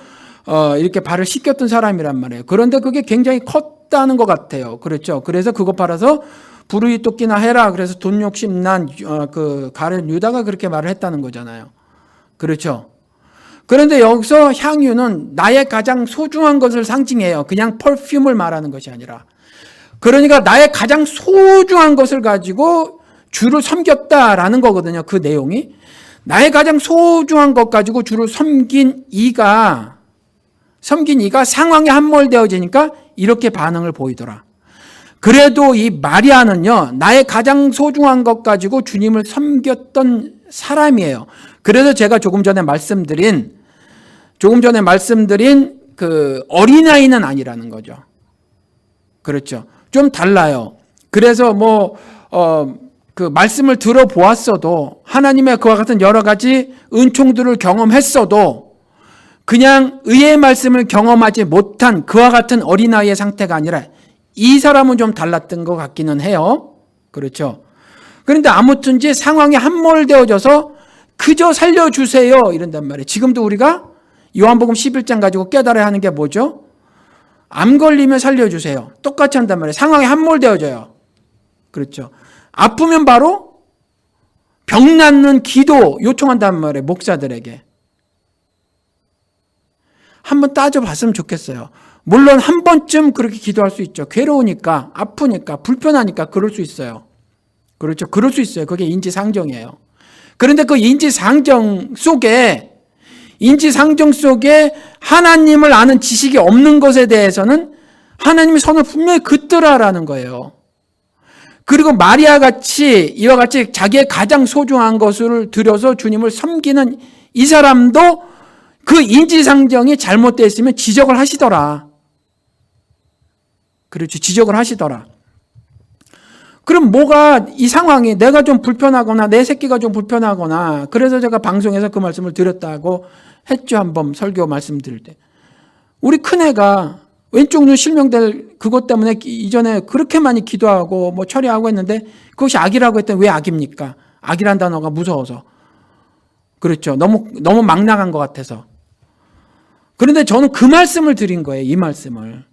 [SPEAKER 1] 이렇게 발을 씻겼던 사람이란 말이에요. 그런데 그게 굉장히 컸다는 것 같아요. 그렇죠. 그래서 그거 팔아서 부르이 쫓기나 해라. 그래서 돈 욕심 난 가룟 유다가 그렇게 말을 했다는 거잖아요. 그렇죠. 그런데 여기서 향유는 나의 가장 소중한 것을 상징해요. 그냥 퍼퓸을 말하는 것이 아니라. 그러니까 나의 가장 소중한 것을 가지고 주를 섬겼다라는 거거든요. 그 내용이. 나의 가장 소중한 것 가지고 주를 섬긴 이가 상황에 함몰되어지니까 이렇게 반응을 보이더라. 그래도 이 마리아는요, 나의 가장 소중한 것 가지고 주님을 섬겼던 사람이에요. 그래서 제가 조금 전에 말씀드린 그 어린아이는 아니라는 거죠. 그렇죠. 좀 달라요. 그래서 그 말씀을 들어보았어도 하나님의 그와 같은 여러 가지 은총들을 경험했어도 그냥 의의 말씀을 경험하지 못한 그와 같은 어린아이의 상태가 아니라 이 사람은 좀 달랐던 것 같기는 해요. 그렇죠. 그런데 아무튼지 상황에 함몰되어져서 그저 살려주세요 이런단 말이에요. 지금도 우리가 요한복음 11장 가지고 깨달아야 하는 게 뭐죠? 암 걸리면 살려주세요. 똑같이 한단 말이에요. 상황에 함몰되어져요. 그렇죠. 아프면 바로 병 낫는 기도 요청한단 말이에요. 목사들에게. 한번 따져봤으면 좋겠어요. 물론 한 번쯤 그렇게 기도할 수 있죠. 괴로우니까, 아프니까, 불편하니까 그럴 수 있어요. 그렇죠. 그럴 수 있어요. 그게 인지상정이에요. 그런데 그 인지상정 속에 하나님을 아는 지식이 없는 것에 대해서는 하나님의 선을 분명히 긋더라라는 거예요. 그리고 마리아 같이 이와 같이 자기의 가장 소중한 것을 들여서 주님을 섬기는 이 사람도 그 인지상정이 잘못되어 있으면 지적을 하시더라. 그렇죠. 지적을 하시더라. 그럼 뭐가 이 상황이 내가 좀 불편하거나 내 새끼가 좀 불편하거나 그래서 제가 방송에서 그 말씀을 드렸다고 했죠. 한번 설교 말씀드릴 때. 우리 큰애가 왼쪽 눈 실명될 그것 때문에 이전에 그렇게 많이 기도하고 처리하고 했는데 그것이 악이라고 했더니 왜 악입니까? 악이란 단어가 무서워서. 그렇죠. 너무 막 나간 것 같아서. 그런데 저는 그 말씀을 드린 거예요. 이 말씀을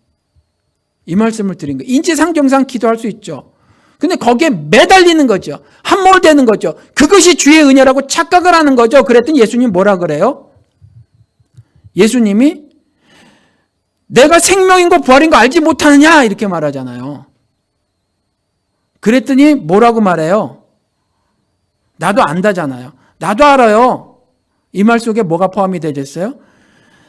[SPEAKER 1] 드린 거예요. 인지상정상 기도할 수 있죠. 근데 거기에 매달리는 거죠. 함몰되는 거죠. 그것이 주의 은혜라고 착각을 하는 거죠. 그랬더니 예수님 뭐라 그래요? 예수님이 내가 생명인 거 부활인 거 알지 못하느냐 이렇게 말하잖아요. 그랬더니 뭐라고 말해요? 나도 안다잖아요. 나도 알아요. 이 말 속에 뭐가 포함이 되겠어요?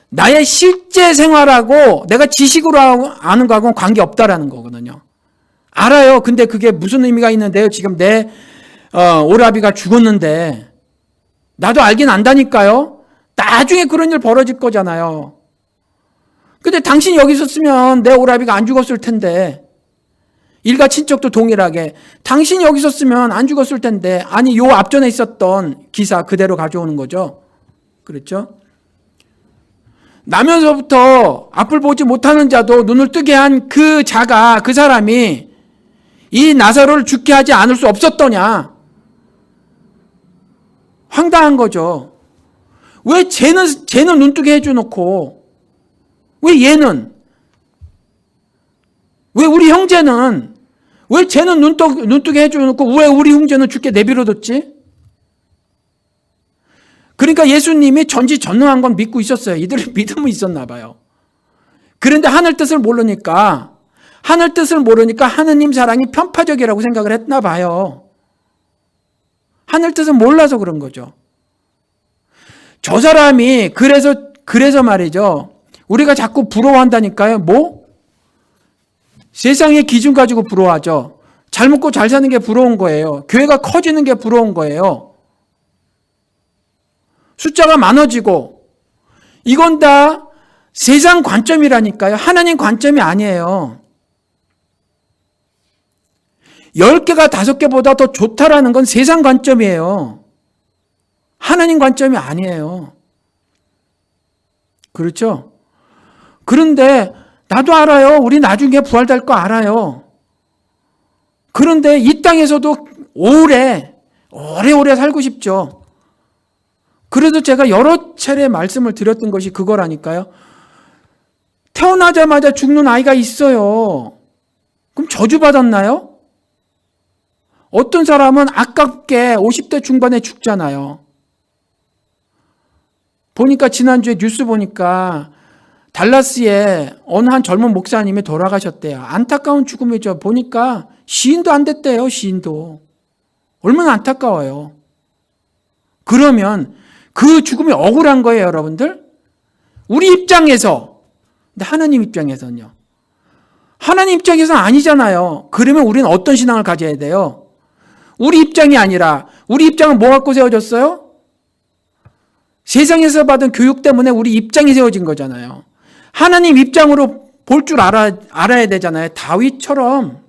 [SPEAKER 1] 나의 실제 생활하고 내가 지식으로 아는 거하고는 관계없다라는 거거든요. 알아요. 근데 그게 무슨 의미가 있는데요. 지금 내 오라비가 죽었는데 나도 알긴 안다니까요. 나중에 그런 일 벌어질 거잖아요. 근데 당신이 여기 있었으면 내 오라비가 안 죽었을 텐데, 일가 친척도 동일하게 당신이 여기 있었으면 안 죽었을 텐데, 아니 요 앞전에 있었던 기사 그대로 가져오는 거죠. 그렇죠? 나면서부터 앞을 보지 못하는 자도 눈을 뜨게 한 그 자가, 그 사람이 이 나사로를 죽게 하지 않을 수 없었더냐? 황당한 거죠. 왜 쟤는 눈뜨게 해줘놓고, 왜 얘는, 왜 우리 형제는, 왜 쟤는 눈뜨게 해줘놓고 왜 우리 형제는 죽게 내버려뒀지? 그러니까 예수님이 전지전능한 건 믿고 있었어요. 이들은 믿음이 있었나 봐요. 그런데 하늘 뜻을 모르니까 하느님 사랑이 편파적이라고 생각을 했나 봐요. 하늘 뜻을 몰라서 그런 거죠. 저 사람이 그래서 말이죠. 우리가 자꾸 부러워한다니까요. 뭐? 세상의 기준 가지고 부러워하죠. 잘 먹고 잘 사는 게 부러운 거예요. 교회가 커지는 게 부러운 거예요. 숫자가 많아지고, 이건 다 세상 관점이라니까요. 하나님 관점이 아니에요. 10개가 5개보다 더 좋다라는 건 세상 관점이에요. 하나님 관점이 아니에요. 그렇죠? 그런데 나도 알아요. 우리 나중에 부활될 거 알아요. 그런데 이 땅에서도 오래오래 살고 싶죠. 그래도 제가 여러 차례 말씀을 드렸던 것이 그거라니까요. 태어나자마자 죽는 아이가 있어요. 그럼 저주받았나요? 어떤 사람은 아깝게 50대 중반에 죽잖아요. 보니까 지난주에 뉴스 보니까 달라스에 어느 한 젊은 목사님이 돌아가셨대요. 안타까운 죽음이죠. 보니까 시인도 안 됐대요. 시인도. 얼마나 안타까워요. 그러면 그 죽음이 억울한 거예요, 여러분들. 우리 입장에서. 근데 하나님 입장에서는요. 하나님 입장에서는 아니잖아요. 그러면 우리는 어떤 신앙을 가져야 돼요? 우리 입장이 아니라, 우리 입장은 뭐 갖고 세워졌어요? 세상에서 받은 교육 때문에 우리 입장이 세워진 거잖아요. 하나님 입장으로 볼 줄 알아야 되잖아요. 다윗처럼.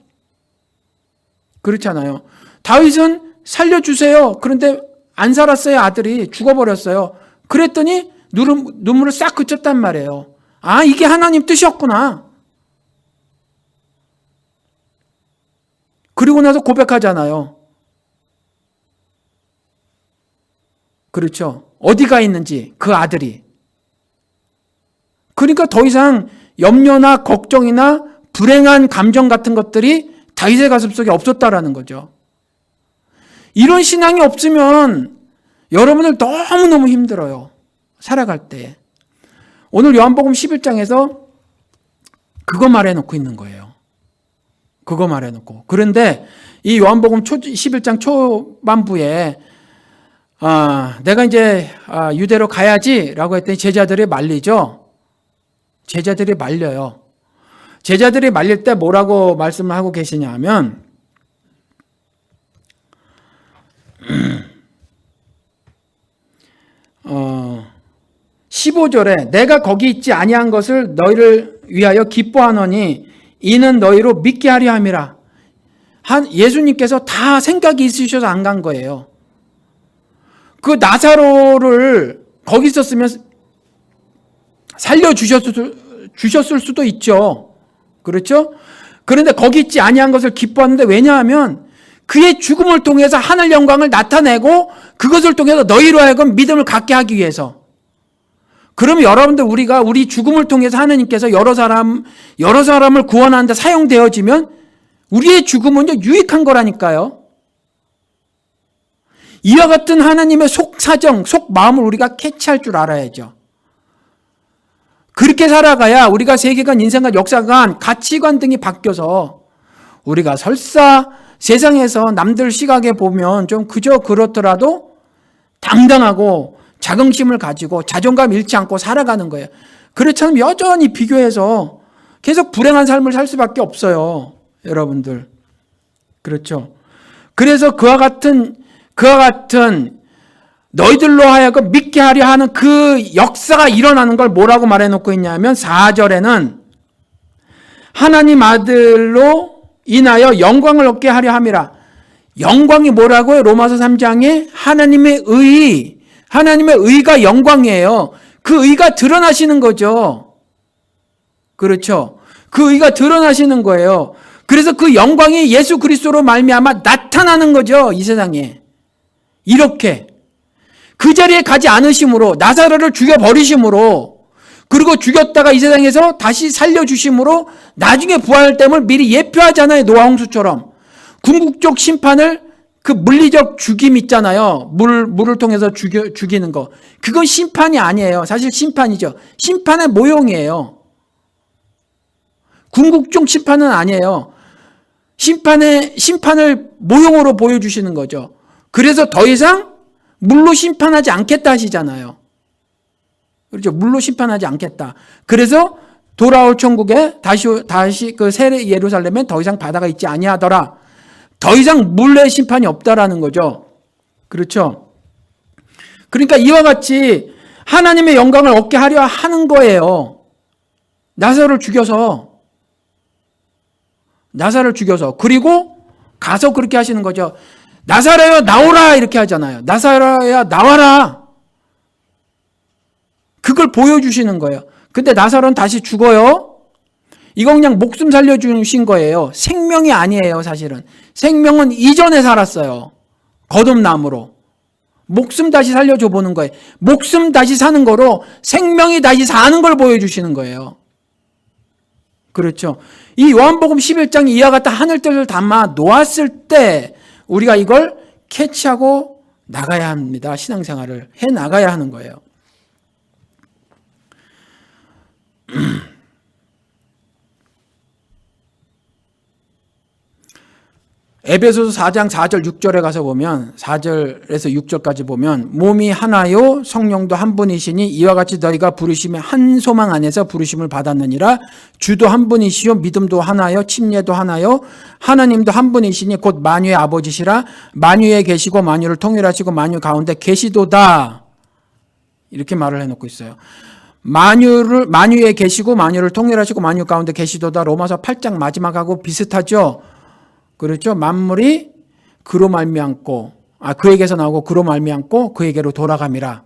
[SPEAKER 1] 그렇잖아요. 다윗은 살려주세요. 그런데 안 살았어요. 아들이 죽어버렸어요. 그랬더니 눈물을 싹 그쳤단 말이에요. 아, 이게 하나님 뜻이었구나. 그리고 나서 고백하잖아요. 그렇죠. 어디가 있는지 그 아들이. 그러니까 더 이상 염려나 걱정이나 불행한 감정 같은 것들이 다윗의 가슴속에 없었다라는 거죠. 이런 신앙이 없으면 여러분들 너무너무 힘들어요. 살아갈 때. 오늘 요한복음 11장에서 그거 말해놓고 있는 거예요. 그거 말해놓고. 그런데 이 요한복음 11장 초반부에 내가 이제 유대로 가야지라고 했더니 제자들이 말리죠. 제자들이 말려요. 제자들이 말릴 때 뭐라고 말씀을 하고 계시냐 하면 15절에 내가 거기 있지 아니한 것을 너희를 위하여 기뻐하노니 이는 너희로 믿게 하려 함이라. 예수님께서 다 생각이 있으셔서 안 간 거예요. 그 나사로를 거기 있었으면 살려주셨을 수도 있죠. 그렇죠? 그런데 거기 있지 아니한 것을 기뻐하는데 왜냐하면 그의 죽음을 통해서 하늘 영광을 나타내고 그것을 통해서 너희로 하여금 믿음을 갖게 하기 위해서. 그러면 여러분들 우리가 우리 죽음을 통해서 하나님께서 여러 사람을 구원하는 데 사용되어지면 우리의 죽음은 유익한 거라니까요. 이와 같은 하나님의 속사정, 속마음을 우리가 캐치할 줄 알아야죠. 그렇게 살아가야 우리가 세계관, 인생관, 역사관, 가치관 등이 바뀌어서 우리가 설사 세상에서 남들 시각에 보면 좀 그저 그렇더라도 당당하고 자긍심을 가지고 자존감 잃지 않고 살아가는 거예요. 그렇지 않으면 여전히 비교해서 계속 불행한 삶을 살 수밖에 없어요. 여러분들. 그렇죠. 그래서 그와 같은 너희들로 하여금 믿게 하려 하는 그 역사가 일어나는 걸 뭐라고 말해놓고 있냐면 4절에는 하나님 아들로 인하여 영광을 얻게 하려 함이라. 영광이 뭐라고요? 로마서 3장에 하나님의 의가 영광이에요. 그 의가 드러나시는 거죠. 그렇죠. 그 의가 드러나시는 거예요. 그래서 그 영광이 예수 그리스도로 말미암아 나타나는 거죠. 이 세상에. 이렇게 그 자리에 가지 않으심으로, 나사로를 죽여버리심으로, 그리고 죽였다가 이 세상에서 다시 살려주심으로 나중에 부활할 때를 미리 예표하잖아요. 노아 홍수처럼. 궁극적 심판을, 그 물리적 죽임 있잖아요. 물을 통해서 죽이는 거. 그건 심판이 아니에요. 사실 심판이죠. 심판의 모형이에요. 궁극적 심판은 아니에요. 심판을 모형으로 보여주시는 거죠. 그래서 더 이상 물로 심판하지 않겠다 하시잖아요. 그렇죠. 물로 심판하지 않겠다. 그래서 돌아올 천국에 다시 그 새 예루살렘엔 더 이상 바다가 있지 아니하더라. 더 이상 물의 심판이 없다라는 거죠. 그렇죠. 그러니까 이와 같이 하나님의 영광을 얻게 하려 하는 거예요. 나사로를 죽여서. 그리고 가서 그렇게 하시는 거죠. 나사로야 나오라 이렇게 하잖아요. 나사로야 나와라. 그걸 보여주시는 거예요. 근데 나사로는 다시 죽어요. 이거 그냥 목숨 살려주신 거예요. 생명이 아니에요, 사실은. 생명은 이전에 살았어요. 거듭남으로. 목숨 다시 살려줘 보는 거예요. 목숨 다시 사는 거로 생명이 다시 사는 걸 보여주시는 거예요. 그렇죠. 이 요한복음 11장 이와 같은 하늘들을 담아 놓았을 때 우리가 이걸 캐치하고 나가야 합니다. 신앙생활을 해 나가야 하는 거예요. 에베소서 4장 4절 6절에 가서 보면 4절에서 6절까지 보면 몸이 하나요 성령도 한 분이시니 이와 같이 너희가 부르심의 한 소망 안에서 부르심을 받았느니라. 주도 한 분이시요 믿음도 하나요 침례도 하나요 하나님도 한 분이시니 곧 만유의 아버지시라. 만유에 계시고 만유를 통일하시고 만유 가운데 계시도다. 이렇게 말을 해놓고 있어요. 만유에 계시고 만유를 통일하시고 만유 가운데 계시도다. 로마서 8장 마지막하고 비슷하죠. 그렇죠. 만물이 그로 말미암고 그에게서 나오고 그로 말미암고 그에게로 돌아감이라.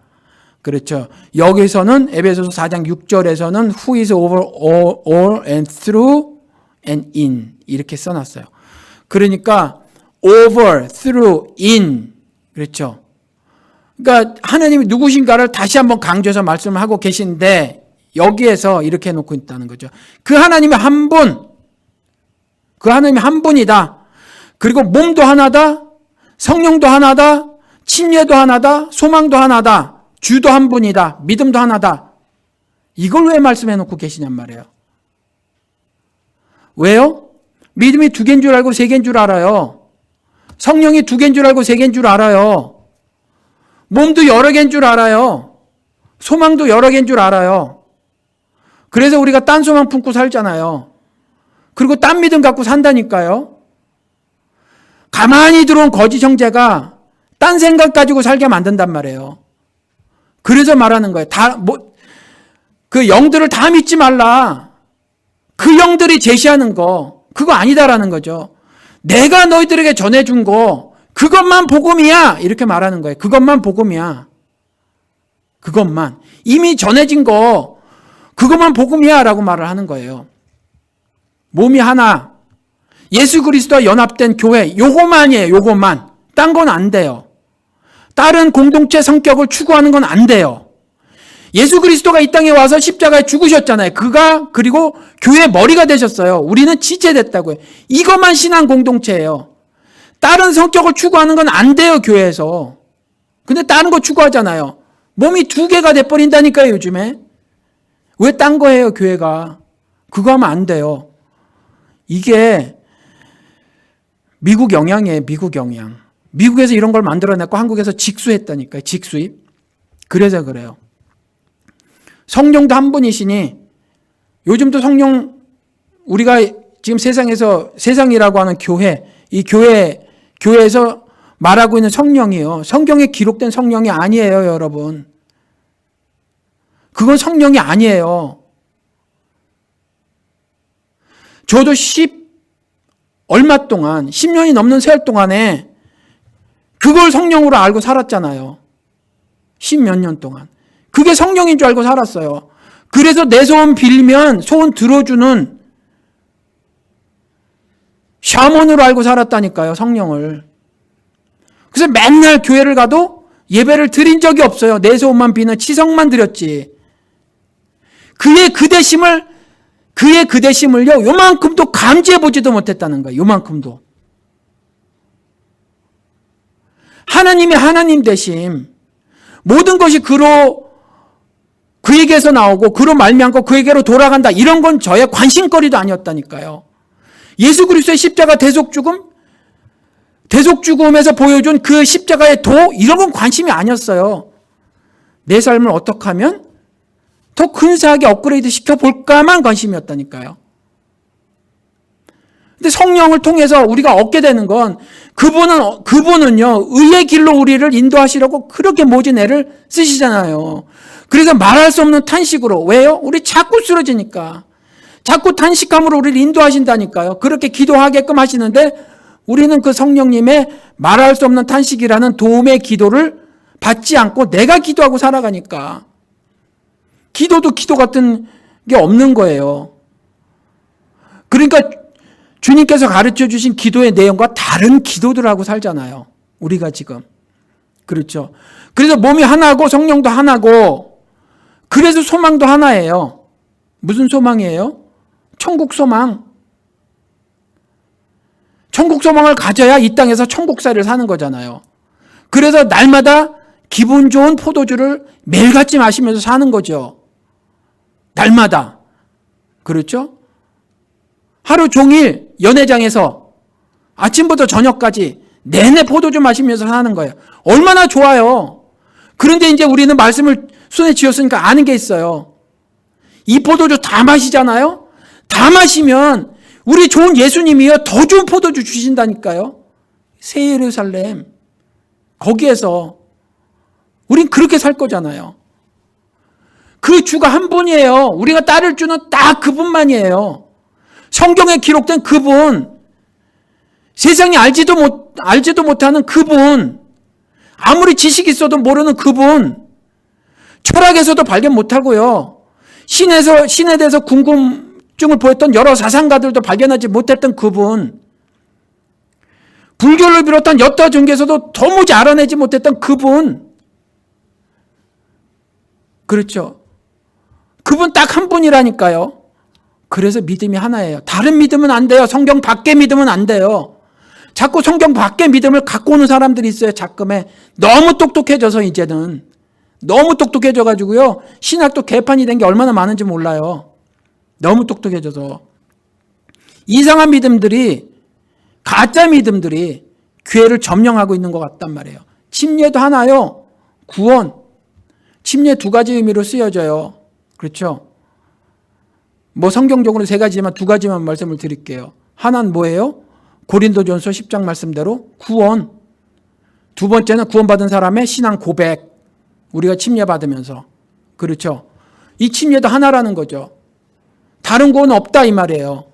[SPEAKER 1] 그렇죠. 여기서는 에베소서 4장 6절에서는 who is over all and through and in 이렇게 써놨어요. 그러니까 over, through, in. 그렇죠. 그러니까 하나님이 누구신가를 다시 한번 강조해서 말씀을 하고 계신데 여기에서 이렇게 해놓고 있다는 거죠. 그 하나님이 한 분, 그 하나님이 한 분이다. 그리고 몸도 하나다, 성령도 하나다, 침례도 하나다, 소망도 하나다, 주도 한 분이다, 믿음도 하나다. 이걸 왜 말씀해 놓고 계시냔 말이에요. 왜요? 믿음이 2개인 줄 알고 3개인 줄 알아요. 성령이 2개인 줄 알고 3개인 줄 알아요. 몸도 여러 개인 줄 알아요. 소망도 여러 개인 줄 알아요. 그래서 우리가 딴 소망 품고 살잖아요. 그리고 딴 믿음 갖고 산다니까요. 가만히 들어온 거짓 형제가 딴 생각 가지고 살게 만든단 말이에요. 그래서 말하는 거예요. 그 영들을 다 믿지 말라. 그 영들이 제시하는 거, 그거 아니다라는 거죠. 내가 너희들에게 전해준 거, 그것만 복음이야. 이렇게 말하는 거예요. 그것만 복음이야. 그것만. 이미 전해진 거, 그것만 복음이야. 라고 말을 하는 거예요. 몸이 하나, 예수 그리스도와 연합된 교회, 요거만이에요. 요거만. 딴 건 안 돼요. 다른 공동체 성격을 추구하는 건 안 돼요. 예수 그리스도가 이 땅에 와서 십자가에 죽으셨잖아요. 그리고 교회의 머리가 되셨어요. 우리는 지체됐다고요. 이것만 신앙 공동체예요. 다른 성격을 추구하는 건 안 돼요. 교회에서. 근데 다른 거 추구하잖아요. 몸이 2개가 돼버린다니까요. 요즘에. 왜 딴 거예요, 교회가? 그거 하면 안 돼요. 이게 미국 영향이에요, 미국 영향. 미국에서 이런 걸 만들어냈고 한국에서 직수했다니까요, 직수입. 그래서 그래요. 성령도 한 분이시니 요즘도 성령, 우리가 지금 세상이라고 하는 교회, 이 교회에서 말하고 있는 성령이요. 성경에 기록된 성령이 아니에요, 여러분. 그건 성령이 아니에요. 저도 얼마 동안, 10년이 넘는 세월 동안에 그걸 성령으로 알고 살았잖아요. 10몇 년 동안. 그게 성령인 줄 알고 살았어요. 그래서 내 소원 빌면 소원 들어주는 샤먼으로 알고 살았다니까요, 성령을. 그래서 맨날 교회를 가도 예배를 드린 적이 없어요. 내 소원만 비는 치성만 드렸지. 그의 그 대심을요, 요만큼도 감지해보지도 못했다는 거예요. 요만큼도. 하나님의 하나님 되심. 모든 것이 그에게서 나오고 그로 말미암고 그에게로 돌아간다. 이런 건 저의 관심거리도 아니었다니까요. 예수 그리스도의 십자가 대속죽음에서 보여준 그 십자가의 도, 이런 건 관심이 아니었어요. 내 삶을 어떻게 하면 더 근사하게 업그레이드 시켜볼까만 관심이었다니까요. 근데 성령을 통해서 우리가 얻게 되는 건 그분은요, 의의 길로 우리를 인도하시려고 그렇게 모진 애를 쓰시잖아요. 그래서 말할 수 없는 탄식으로. 왜요? 우리 자꾸 쓰러지니까. 자꾸 탄식함으로 우리를 인도하신다니까요. 그렇게 기도하게끔 하시는데 우리는 그 성령님의 말할 수 없는 탄식이라는 도움의 기도를 받지 않고 내가 기도하고 살아가니까 기도도 기도 같은 게 없는 거예요. 그러니까 주님께서 가르쳐 주신 기도의 내용과 다른 기도들 하고 살잖아요. 우리가 지금. 그렇죠. 그래서 몸이 하나고 성령도 하나고 그래서 소망도 하나예요. 무슨 소망이에요? 천국 소망. 천국 소망을 가져야 이 땅에서 천국살이를 사는 거잖아요. 그래서 날마다 기분 좋은 포도주를 매일같이 마시면서 사는 거죠. 날마다. 그렇죠? 하루 종일 연회장에서 아침부터 저녁까지 내내 포도주 마시면서 사는 거예요. 얼마나 좋아요. 그런데 이제 우리는 말씀을 손에 쥐었으니까 아는 게 있어요. 이 포도주 다 마시잖아요. 다 마시면 우리 좋은 예수님이요, 더 좋은 포도주 주신다니까요. 새 예루살렘. 거기에서 우린 그렇게 살 거잖아요. 그 주가 한 분이에요. 우리가 따를 주는 딱 그분만이에요. 성경에 기록된 그분, 세상이 알지도 못하는 그분, 아무리 지식이 있어도 모르는 그분, 철학에서도 발견 못하고요, 신에 대해서 궁금증을 보였던 여러 사상가들도 발견하지 못했던 그분, 불교를 비롯한 여타 종교에서도 도무지 알아내지 못했던 그분, 그렇죠. 그분 딱 한 분이라니까요. 그래서 믿음이 하나예요. 다른 믿음은 안 돼요. 성경 밖의 믿음은 안 돼요. 자꾸 성경 밖의 믿음을 갖고 오는 사람들이 있어요. 자금에. 너무 똑똑해져서 이제는. 너무 똑똑해져가지고요. 신학도 개판이 된 게 얼마나 많은지 몰라요. 너무 똑똑해져서. 이상한 믿음들이, 가짜 믿음들이 교회를 점령하고 있는 것 같단 말이에요. 침례도 하나요. 구원. 침례 두 가지 의미로 쓰여져요. 그렇죠? 뭐 성경적으로 세 가지지만 두 가지만 말씀을 드릴게요. 하나는 뭐예요? 고린도전서 10장 말씀대로 구원. 두 번째는 구원받은 사람의 신앙 고백. 우리가 침례받으면서. 그렇죠? 이 침례도 하나라는 거죠. 다른 구원은 없다 이 말이에요.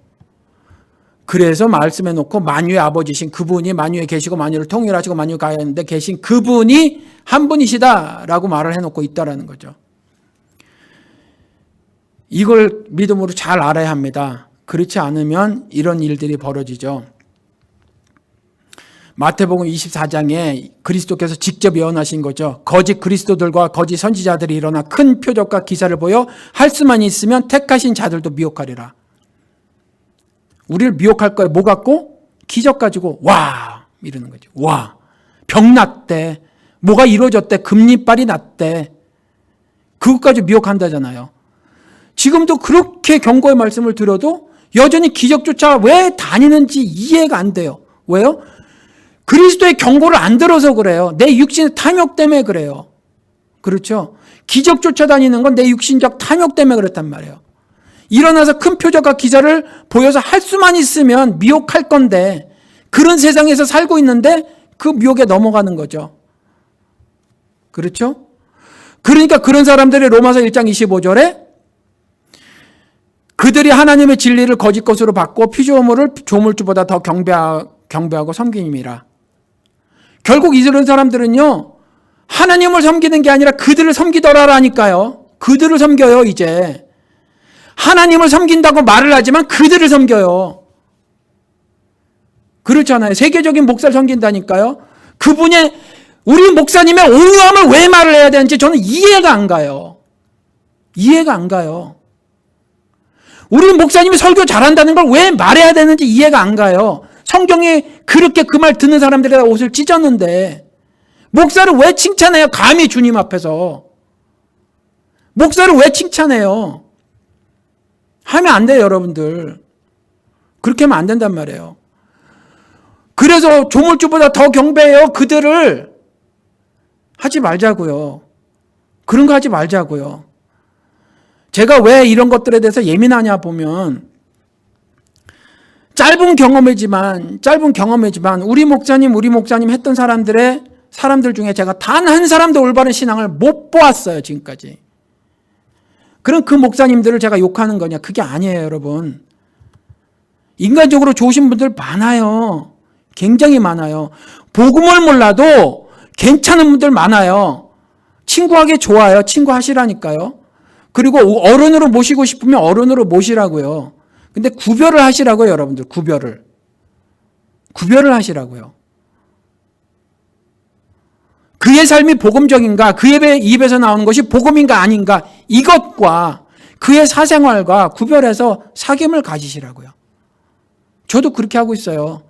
[SPEAKER 1] 그래서 말씀해 놓고 만유의 아버지신 그분이 만유에 계시고 만유를 통일하시고 만유 가야 하는데 계신 그분이 한 분이시다라고 말을 해놓고 있다라는 거죠. 이걸 믿음으로 잘 알아야 합니다. 그렇지 않으면 이런 일들이 벌어지죠. 마태복음 24장에 그리스도께서 직접 예언하신 거죠. 거짓 그리스도들과 거짓 선지자들이 일어나 큰 표적과 기사를 보여 할 수만 있으면 택하신 자들도 미혹하리라. 우리를 미혹할 거예요. 뭐 갖고? 기적 가지고 와 이러는 거죠. 와, 병 났대. 뭐가 이루어졌대. 금리빨이 났대. 그것까지 미혹한다잖아요. 지금도 그렇게 경고의 말씀을 들어도 여전히 기적조차 왜 다니는지 이해가 안 돼요. 왜요? 그리스도의 경고를 안 들어서 그래요. 내 육신의 탐욕 때문에 그래요. 그렇죠? 기적조차 다니는 건 내 육신적 탐욕 때문에 그렇단 말이에요. 일어나서 큰 표적과 기사를 보여서 할 수만 있으면 미혹할 건데 그런 세상에서 살고 있는데 그 미혹에 넘어가는 거죠. 그렇죠? 그러니까 그런 사람들이 로마서 1장 25절에 그들이 하나님의 진리를 거짓 것으로 받고 피조물을 조물주보다 더 경배하고 섬김이라. 결국 이런 사람들은요, 하나님을 섬기는 게 아니라 그들을 섬기더라라니까요. 그들을 섬겨요, 이제. 하나님을 섬긴다고 말을 하지만 그들을 섬겨요. 그렇잖아요. 세계적인 목사를 섬긴다니까요. 그분의, 우리 목사님의 오유함을 왜 말을 해야 되는지 저는 이해가 안 가요. 이해가 안 가요. 우리 목사님이 설교 잘한다는 걸 왜 말해야 되는지 이해가 안 가요. 성경에 그렇게 그 말 듣는 사람들이 옷을 찢었는데 목사를 왜 칭찬해요? 감히 주님 앞에서. 목사를 왜 칭찬해요? 하면 안 돼요, 여러분들. 그렇게 하면 안 된단 말이에요. 그래서 조물주보다 더 경배해요. 그들을 하지 말자고요. 그런 거 하지 말자고요. 제가 왜 이런 것들에 대해서 예민하냐 보면 짧은 경험이지만 우리 목사님 했던 사람들 중에 제가 단 한 사람도 올바른 신앙을 못 보았어요, 지금까지. 그럼 그 목사님들을 제가 욕하는 거냐? 그게 아니에요, 여러분. 인간적으로 좋으신 분들 많아요. 굉장히 많아요. 복음을 몰라도 괜찮은 분들 많아요. 친구하기 좋아요. 친구 하시라니까요. 그리고 어른으로 모시고 싶으면 어른으로 모시라고요. 근데 구별을 하시라고요, 여러분들. 구별을 하시라고요. 그의 삶이 복음적인가, 그의 입에서 나오는 것이 복음인가 아닌가, 이것과 그의 사생활과 구별해서 사귐을 가지시라고요. 저도 그렇게 하고 있어요.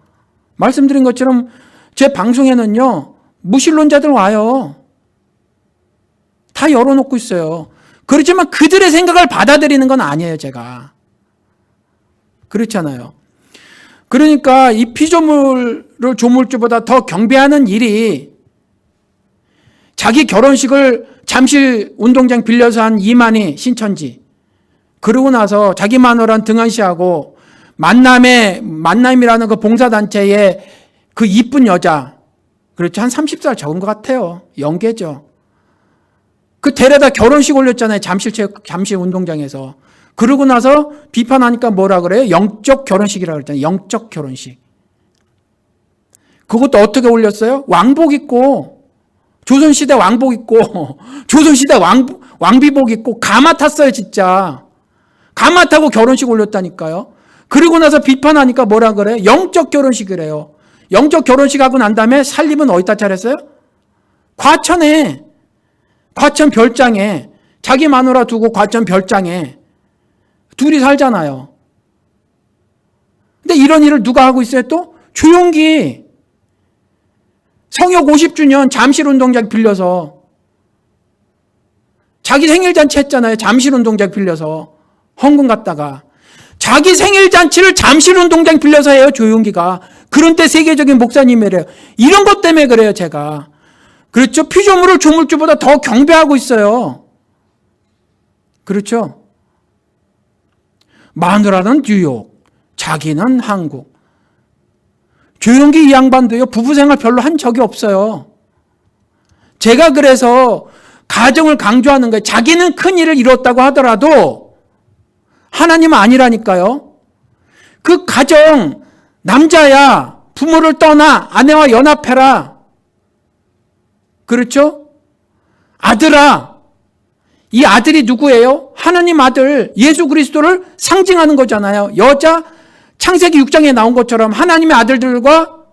[SPEAKER 1] 말씀드린 것처럼 제 방송에는요, 무신론자들 와요. 다 열어놓고 있어요. 그렇지만 그들의 생각을 받아들이는 건 아니에요, 제가. 그렇잖아요. 그러니까 이 피조물을 조물주보다 더 경배하는 일이 자기 결혼식을 잠실 운동장 빌려서 한 이만희 신천지, 그러고 나서 자기 마누라는 등한시하고 만남이라는 그 봉사단체의 그 이쁜 여자, 그렇죠. 한 30살 적은 것 같아요. 영계죠. 그 데려다 결혼식 올렸잖아요. 잠실 운동장에서. 그러고 나서 비판하니까 뭐라 그래요? 영적 결혼식이라고 그랬잖아요. 영적 결혼식. 그것도 어떻게 올렸어요? 왕복 입고, 조선시대 왕복 입고, 조선시대 왕비복 입고, 가마 탔어요, 진짜. 가마 타고 결혼식 올렸다니까요. 그러고 나서 비판하니까 뭐라 그래요? 영적 결혼식이래요. 영적 결혼식 하고 난 다음에 살림은 어디다 차렸어요? 과천 별장에, 자기 마누라 두고 과천 별장에 둘이 살잖아요. 근데 이런 일을 누가 하고 있어요 또? 조용기. 성역 50주년 잠실 운동장 빌려서 자기 생일잔치 했잖아요. 잠실 운동장 빌려서 헌금 갖다가 자기 생일잔치를 잠실 운동장 빌려서 해요. 조용기가. 그런 때 세계적인 목사님이래요. 이런 것 때문에 그래요, 제가. 그렇죠? 피조물을 조물주보다 더 경배하고 있어요. 그렇죠? 마누라는 뉴욕, 자기는 한국. 조용기 이 양반도요, 부부생활 별로 한 적이 없어요. 제가 그래서 가정을 강조하는 거예요. 자기는 큰 일을 이뤘다고 하더라도 하나님은 아니라니까요. 그 가정, 남자야, 부모를 떠나 아내와 연합해라. 그렇죠? 아들아, 이 아들이 누구예요? 하나님 아들 예수 그리스도를 상징하는 거잖아요. 여자, 창세기 6장에 나온 것처럼 하나님의 아들들과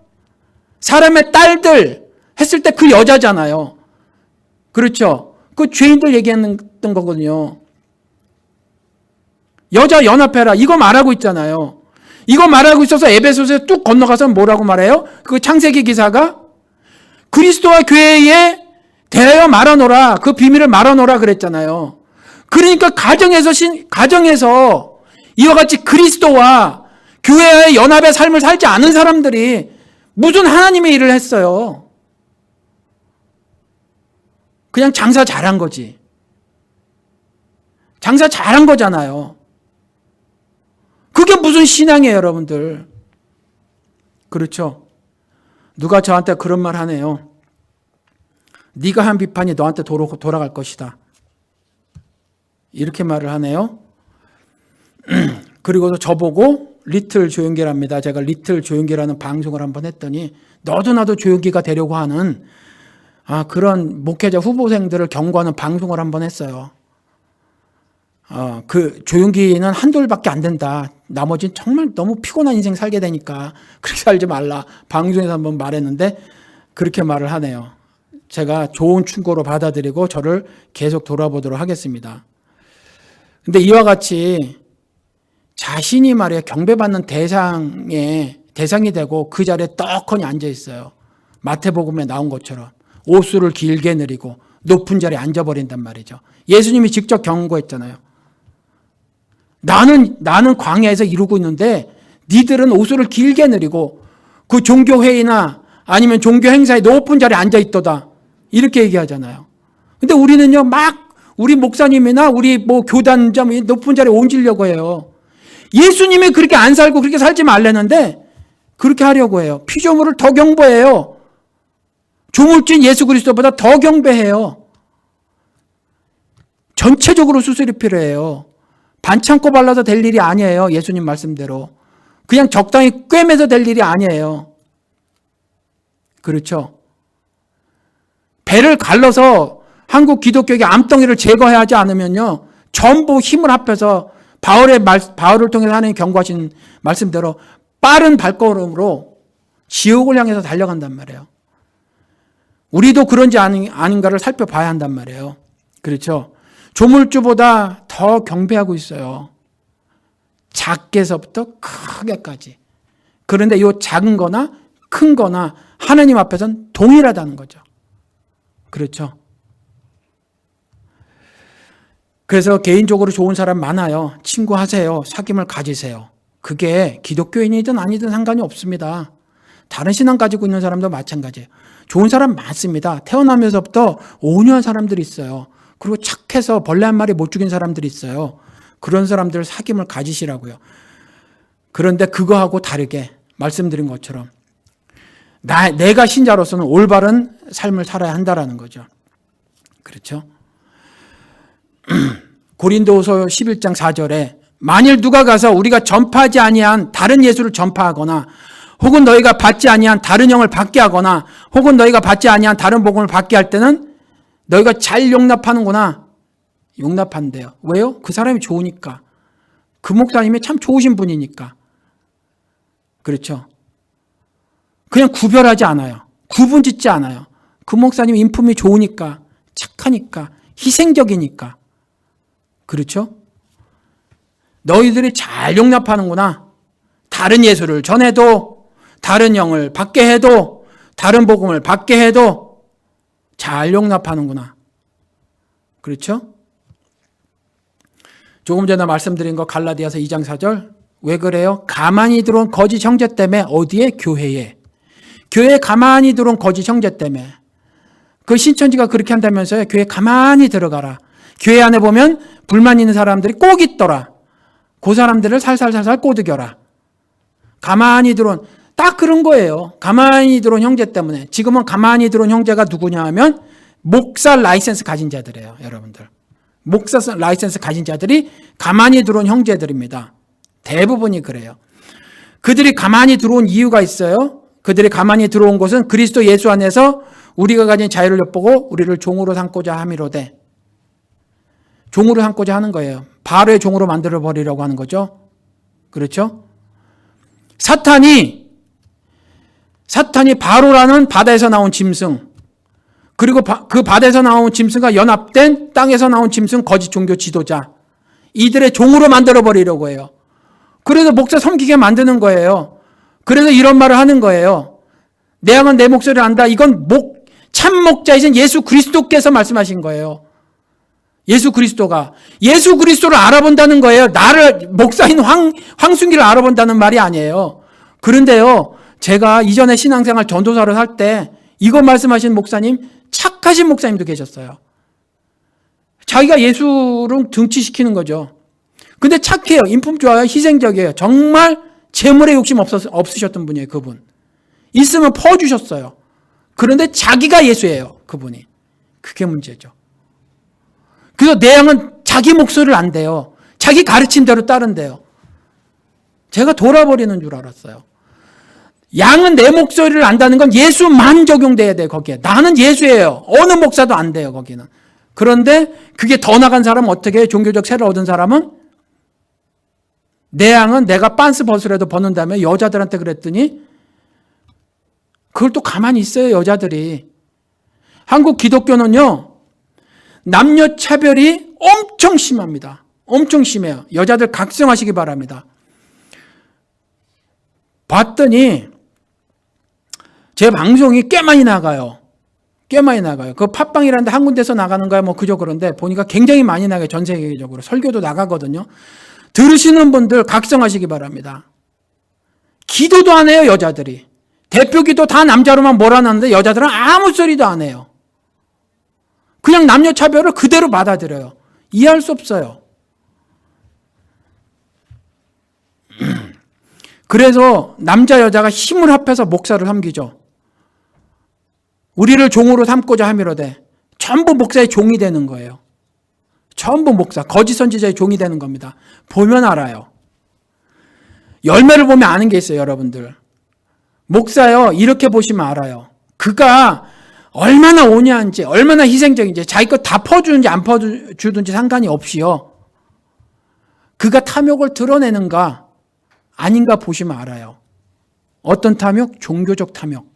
[SPEAKER 1] 사람의 딸들 했을 때 그 여자잖아요. 그렇죠? 그 죄인들 얘기했던 거거든요. 여자 연합해라. 이거 말하고 있잖아요. 이거 말하고 있어서 에베소서에 뚝 건너가서 뭐라고 말해요? 그 창세기 기사가 그리스도와 교회에 대하여 말하노라. 그 비밀을 말하노라 그랬잖아요. 그러니까 가정에서 이와 같이 그리스도와 교회의 연합의 삶을 살지 않은 사람들이 무슨 하나님의 일을 했어요. 그냥 장사 잘한 거지. 장사 잘한 거잖아요. 그게 무슨 신앙이에요, 여러분들. 그렇죠? 누가 저한테 그런 말 하네요. 네가 한 비판이 너한테 돌아갈 것이다. 이렇게 말을 하네요. 그리고 저보고 리틀 조용기랍니다. 제가 리틀 조용기라는 방송을 한번 했더니 너도 나도 조용기가 되려고 하는 그런 목회자 후보생들을 경고하는 방송을 한번 했어요. 그 조용기는 한돌밖에 안 된다. 나머지는 정말 너무 피곤한 인생 살게 되니까 그렇게 살지 말라. 방송에서 한번 말했는데 그렇게 말을 하네요. 제가 좋은 충고로 받아들이고 저를 계속 돌아보도록 하겠습니다. 근데 이와 같이 자신이 말이에요. 경배받는 대상이 되고 그 자리에 떡하니 앉아 있어요. 마태복음에 나온 것처럼 옷수를 길게 내리고 높은 자리에 앉아버린단 말이죠. 예수님이 직접 경고했잖아요. 나는 광야에서 이루고 있는데 니들은 옷수를 길게 내리고 그 종교회의나 아니면 종교 행사에 높은 자리에 앉아 있도다. 이렇게 얘기하잖아요. 근데 우리는요, 우리 목사님이나 우리 교단장 높은 자리에 옮기려고 해요. 예수님이 그렇게 안 살고 그렇게 살지 말라는데 그렇게 하려고 해요. 피조물을 더 경배해요. 조물주인 예수 그리스도보다 더 경배해요. 전체적으로 수술이 필요해요. 반창고 발라서 될 일이 아니에요. 예수님 말씀대로. 그냥 적당히 꿰매서 될 일이 아니에요. 그렇죠? 배를 갈라서 한국 기독교의 암덩이를 제거해야 하지 않으면요. 전부 힘을 합해서 바울을 통해서 하나님 경고하신 말씀대로 빠른 발걸음으로 지옥을 향해서 달려간단 말이에요. 우리도 그런지 아닌가를 살펴봐야 한단 말이에요. 그렇죠? 조물주보다 더 경배하고 있어요. 작게서부터 크게까지. 그런데 이 작은 거나 큰 거나 하나님 앞에서는 동일하다는 거죠. 그렇죠? 그래서 개인적으로 좋은 사람 많아요. 친구하세요. 사귐을 가지세요. 그게 기독교인이든 아니든 상관이 없습니다. 다른 신앙 가지고 있는 사람도 마찬가지예요. 좋은 사람 많습니다. 태어나면서부터 온유한 사람들이 있어요. 그리고 착해서 벌레 한 마리 못 죽인 사람들이 있어요. 그런 사람들 사귐을 가지시라고요. 그런데 그거하고 다르게 말씀드린 것처럼 내가 신자로서는 올바른 삶을 살아야 한다라는 거죠. 그렇죠? 고린도후서 11장 4절에 만일 누가 가서 우리가 전파하지 아니한 다른 예수를 전파하거나 혹은 너희가 받지 아니한 다른 영을 받게 하거나 혹은 너희가 받지 아니한 다른 복음을 받게 할 때는 너희가 잘 용납하는구나. 용납한대요. 왜요? 그 사람이 좋으니까. 그 목사님이 참 좋으신 분이니까. 그렇죠? 그냥 구별하지 않아요. 구분짓지 않아요. 그 목사님 인품이 좋으니까, 착하니까, 희생적이니까. 그렇죠? 너희들이 잘 용납하는구나. 다른 예수를 전해도, 다른 영을 받게 해도, 다른 복음을 받게 해도 잘 용납하는구나. 그렇죠? 조금 전에 말씀드린 거 갈라디아서 2장 4절. 왜 그래요? 가만히 들어온 거짓 형제 때문에 어디에? 교회에. 교회에 가만히 들어온 거짓 형제 때문에. 그 신천지가 그렇게 한다면서요. 교회에 가만히 들어가라. 교회 안에 보면 불만 있는 사람들이 꼭 있더라. 그 사람들을 살살살살 꼬드겨라. 가만히 들어온, 딱 그런 거예요. 가만히 들어온 형제 때문에. 지금은 가만히 들어온 형제가 누구냐 하면 목사 라이센스 가진 자들이에요. 여러분들. 목사 라이센스 가진 자들이 가만히 들어온 형제들입니다. 대부분이 그래요. 그들이 가만히 들어온 이유가 있어요. 그들이 가만히 들어온 것은 그리스도 예수 안에서 우리가 가진 자유를 엿보고 우리를 종으로 삼고자 함이로되. 종으로 삼고자 하는 거예요. 바로의 종으로 만들어버리려고 하는 거죠. 그렇죠? 사탄이 바로라는 바다에서 나온 짐승, 그리고 그 바다에서 나온 짐승과 연합된 땅에서 나온 짐승 거짓 종교 지도자, 이들의 종으로 만들어버리려고 해요. 그래서 목사 섬기게 만드는 거예요. 그래서 이런 말을 하는 거예요. 내 양은 내 목소리를 안다. 이건 참 목자이신 예수 그리스도께서 말씀하신 거예요. 예수 그리스도를 알아본다는 거예요. 나를, 목사인 황순기를 알아본다는 말이 아니에요. 그런데요, 제가 이전에 신앙생활 전도사를 할 때 이거 말씀하신 목사님, 착하신 목사님도 계셨어요. 자기가 예수를 등치시키는 거죠. 근데 착해요. 인품 좋아요. 희생적이에요. 정말 재물에 욕심 없으셨던 분이에요. 그분. 있으면 퍼주셨어요. 그런데 자기가 예수예요. 그분이. 그게 문제죠. 그래서 내 양은 자기 목소리를 안 돼요. 자기 가르친 대로 따른대요. 제가 돌아버리는 줄 알았어요. 양은 내 목소리를 안다는 건 예수만 적용돼야 돼요. 거기에. 나는 예수예요. 어느 목사도 안 돼요. 거기는. 그런데 그게 더 나간 사람은 어떻게 해요? 종교적 세를 얻은 사람은 내 양은 내가 빤스 벗으라도 벗는 다음에 여자들한테 그랬더니 그걸 또 가만히 있어요. 여자들이. 한국 기독교는요. 남녀 차별이 엄청 심합니다. 엄청 심해요. 여자들 각성하시기 바랍니다. 봤더니 제 방송이 꽤 많이 나가요. 꽤 많이 나가요. 그 팟빵이라는데 한 군데서 나가는 거야 뭐 그저 그런데 보니까 굉장히 많이 나가요. 전 세계적으로. 설교도 나가거든요. 들으시는 분들 각성하시기 바랍니다. 기도도 안 해요. 여자들이. 대표 기도 다 남자로만 몰아놨는데 여자들은 아무 소리도 안 해요. 그냥 남녀 차별을 그대로 받아들여요. 이해할 수 없어요. 그래서 남자 여자가 힘을 합해서 목사를 섬기죠. 우리를 종으로 삼고자 함이로되 전부 목사의 종이 되는 거예요. 전부 목사, 거짓 선지자의 종이 되는 겁니다. 보면 알아요. 열매를 보면 아는 게 있어요, 여러분들. 목사요, 이렇게 보시면 알아요. 그가 얼마나 온유한지, 얼마나 희생적인지, 자기 것 다 퍼주는지 안 퍼주든지 상관이 없이요. 그가 탐욕을 드러내는가, 아닌가 보시면 알아요. 어떤 탐욕? 종교적 탐욕.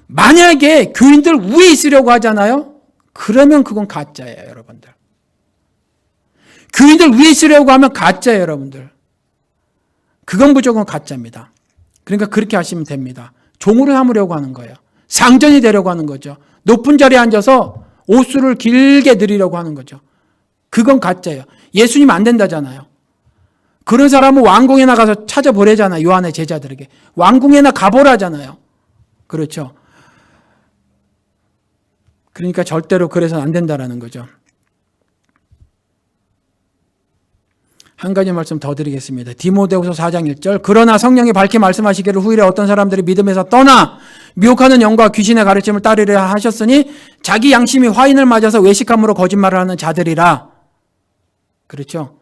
[SPEAKER 1] 만약에 교인들 위에 있으려고 하잖아요? 그러면 그건 가짜예요, 여러분들. 교인들 위에 있으려고 하면 가짜예요, 여러분들. 그건 무조건 가짜입니다. 그러니까 그렇게 하시면 됩니다. 종으로 삼으려고 하는 거예요. 상전이 되려고 하는 거죠. 높은 자리에 앉아서 옷수를 길게 드리려고 하는 거죠. 그건 가짜예요. 예수님 안 된다잖아요. 그런 사람은 왕궁에 나가서 찾아보래잖아요. 요한의 제자들에게. 왕궁에나 가보라잖아요. 그렇죠. 그러니까 절대로 그래서는 안 된다라는 거죠. 한 가지 말씀 더 드리겠습니다. 디모데후서 4장 1절. 그러나 성령이 밝게 말씀하시기를 후일에 어떤 사람들이 믿음에서 떠나 미혹하는 영과 귀신의 가르침을 따르려 하셨으니 자기 양심이 화인을 맞아서 외식함으로 거짓말을 하는 자들이라. 그렇죠.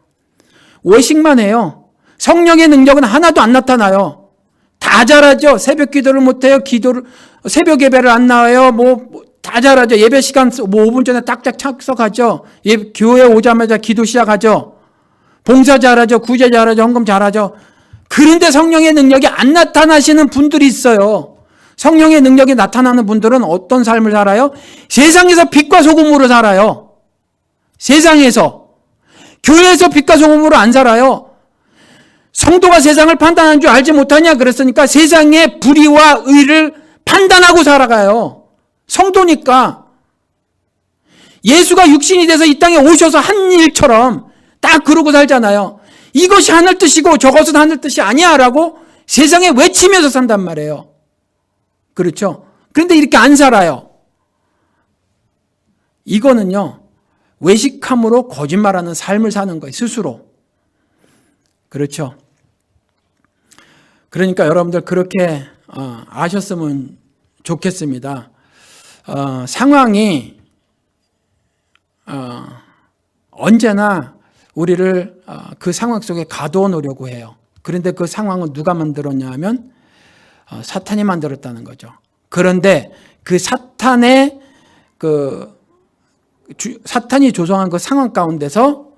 [SPEAKER 1] 외식만 해요. 성령의 능력은 하나도 안 나타나요. 다 잘하죠. 새벽 기도를 못해요. 새벽 예배를 안 나와요. 다 잘하죠. 예배 시간 5분 전에 딱딱 착석하죠. 교회 오자마자 기도 시작하죠. 봉사 잘하죠. 구제 잘하죠. 헌금 잘하죠. 그런데 성령의 능력이 안 나타나시는 분들이 있어요. 성령의 능력이 나타나는 분들은 어떤 삶을 살아요? 세상에서 빛과 소금으로 살아요. 세상에서. 교회에서 빛과 소금으로 안 살아요. 성도가 세상을 판단하는 줄 알지 못하냐? 그랬으니까 세상의 불의와 의를 판단하고 살아가요. 성도니까. 예수가 육신이 돼서 이 땅에 오셔서 한 일처럼 딱 그러고 살잖아요. 이것이 하늘 뜻이고 저것은 하늘 뜻이 아니야 라고 세상에 외치면서 산단 말이에요. 그렇죠? 그런데 이렇게 안 살아요. 이거는요. 외식함으로 거짓말하는 삶을 사는 거예요. 스스로. 그렇죠? 그러니까 여러분들 그렇게 아셨으면 좋겠습니다. 상황이 언제나 우리를 그 상황 속에 가두어 놓으려고 해요. 그런데 그 상황은 누가 만들었냐 하면 사탄이 만들었다는 거죠. 그런데 그 사탄이 조성한 그 상황 가운데서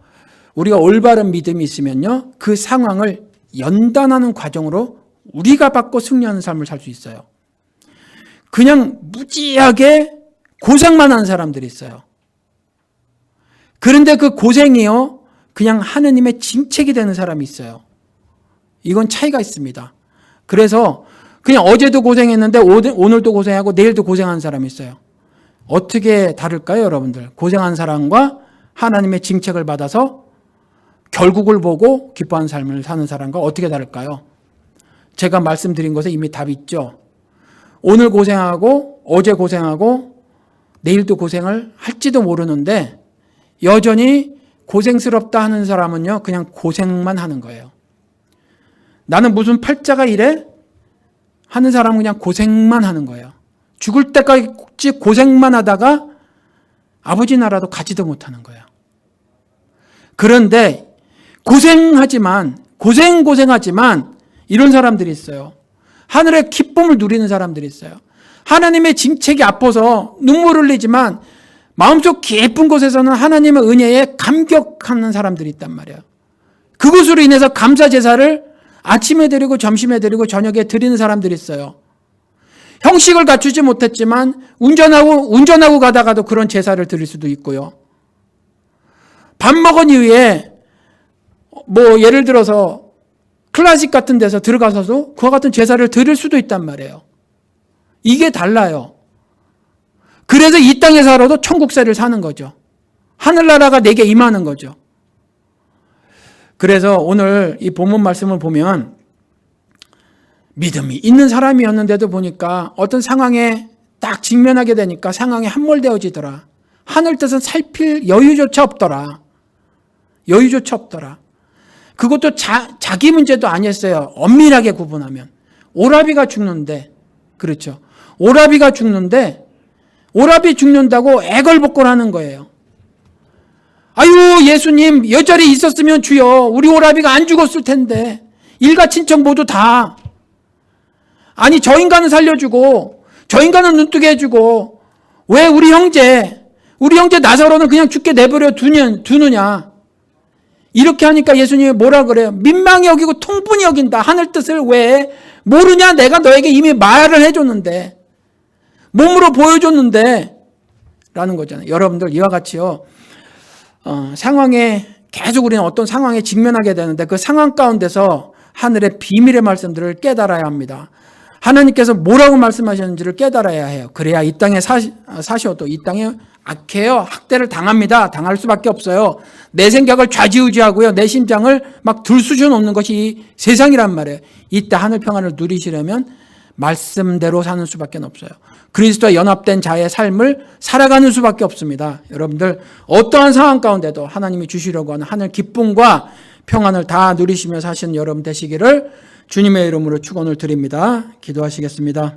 [SPEAKER 1] 우리가 올바른 믿음이 있으면요. 그 상황을 연단하는 과정으로 우리가 받고 승리하는 삶을 살 수 있어요. 그냥 무지하게 고생만 하는 사람들이 있어요. 그런데 그 고생이요. 그냥 하느님의 징책이 되는 사람이 있어요. 이건 차이가 있습니다. 그래서 그냥 어제도 고생했는데 오늘도 고생하고 내일도 고생하는 사람이 있어요. 어떻게 다를까요, 여러분들? 고생한 사람과 하나님의 징책을 받아서 결국을 보고 기뻐하는 삶을 사는 사람과 어떻게 다를까요? 제가 말씀드린 것에 이미 답이 있죠. 오늘 고생하고 어제 고생하고 내일도 고생을 할지도 모르는데 여전히 고생스럽다 하는 사람은요, 그냥 고생만 하는 거예요. 나는 무슨 팔자가 이래? 하는 사람은 그냥 고생만 하는 거예요. 죽을 때까지 고생만 하다가 아버지 나라도 가지도 못하는 거예요. 그런데 고생하지만 이런 사람들이 있어요. 하늘의 기쁨을 누리는 사람들이 있어요. 하나님의 징책이 아파서 눈물을 흘리지만 마음속 깊은 곳에서는 하나님의 은혜에 감격하는 사람들이 있단 말이에요. 그것으로 인해서 감사 제사를 아침에 드리고 점심에 드리고 저녁에 드리는 사람들이 있어요. 형식을 갖추지 못했지만 운전하고 가다가도 그런 제사를 드릴 수도 있고요. 밥 먹은 이후에 예를 들어서 클래식 같은 데서 들어가서도 그와 같은 제사를 드릴 수도 있단 말이에요. 이게 달라요. 그래서 이 땅에 살아도 천국세를 사는 거죠. 하늘나라가 내게 임하는 거죠. 그래서 오늘 이 본문 말씀을 보면 믿음이 있는 사람이었는데도 보니까 어떤 상황에 딱 직면하게 되니까 상황에 함몰되어지더라. 하늘 뜻은 살필 여유조차 없더라. 그것도 자기 문제도 아니었어요. 엄밀하게 구분하면. 오라비가 죽는데, 그렇죠. 오라비 죽는다고 애걸복걸하는 거예요. 아유, 예수님 여자리 있었으면 주여 우리 오라비가 안 죽었을 텐데. 일가 친척 모두 다. 아니, 저 인간은 살려주고 저 인간은 눈뜨게 해주고 왜 우리 형제 나사로는 그냥 죽게 내버려 두느냐. 이렇게 하니까 예수님이 뭐라 그래요? 민망히 여기고 통분히 여긴다. 하늘 뜻을 왜 모르냐? 내가 너에게 이미 말을 해줬는데, 몸으로 보여줬는데 라는 거잖아요. 여러분들 이와 같이요, 상황에 계속 우리는 어떤 상황에 직면하게 되는데 그 상황 가운데서 하늘의 비밀의 말씀들을 깨달아야 합니다. 하나님께서 뭐라고 말씀하셨는지를 깨달아야 해요. 그래야 이 땅에 사셔도 이 땅에 악해요. 학대를 당합니다. 당할 수밖에 없어요. 내 생각을 좌지우지하고요, 내 심장을 막 들쑤셔 놓는 것이 이 세상이란 말이에요. 이때 하늘 평안을 누리시려면 말씀대로 사는 수밖에 없어요. 그리스도와 연합된 자의 삶을 살아가는 수밖에 없습니다. 여러분들 어떠한 상황 가운데도 하나님이 주시려고 하는 하늘 기쁨과 평안을 다 누리시며 사시는 여러분 되시기를 주님의 이름으로 축원을 드립니다. 기도하시겠습니다.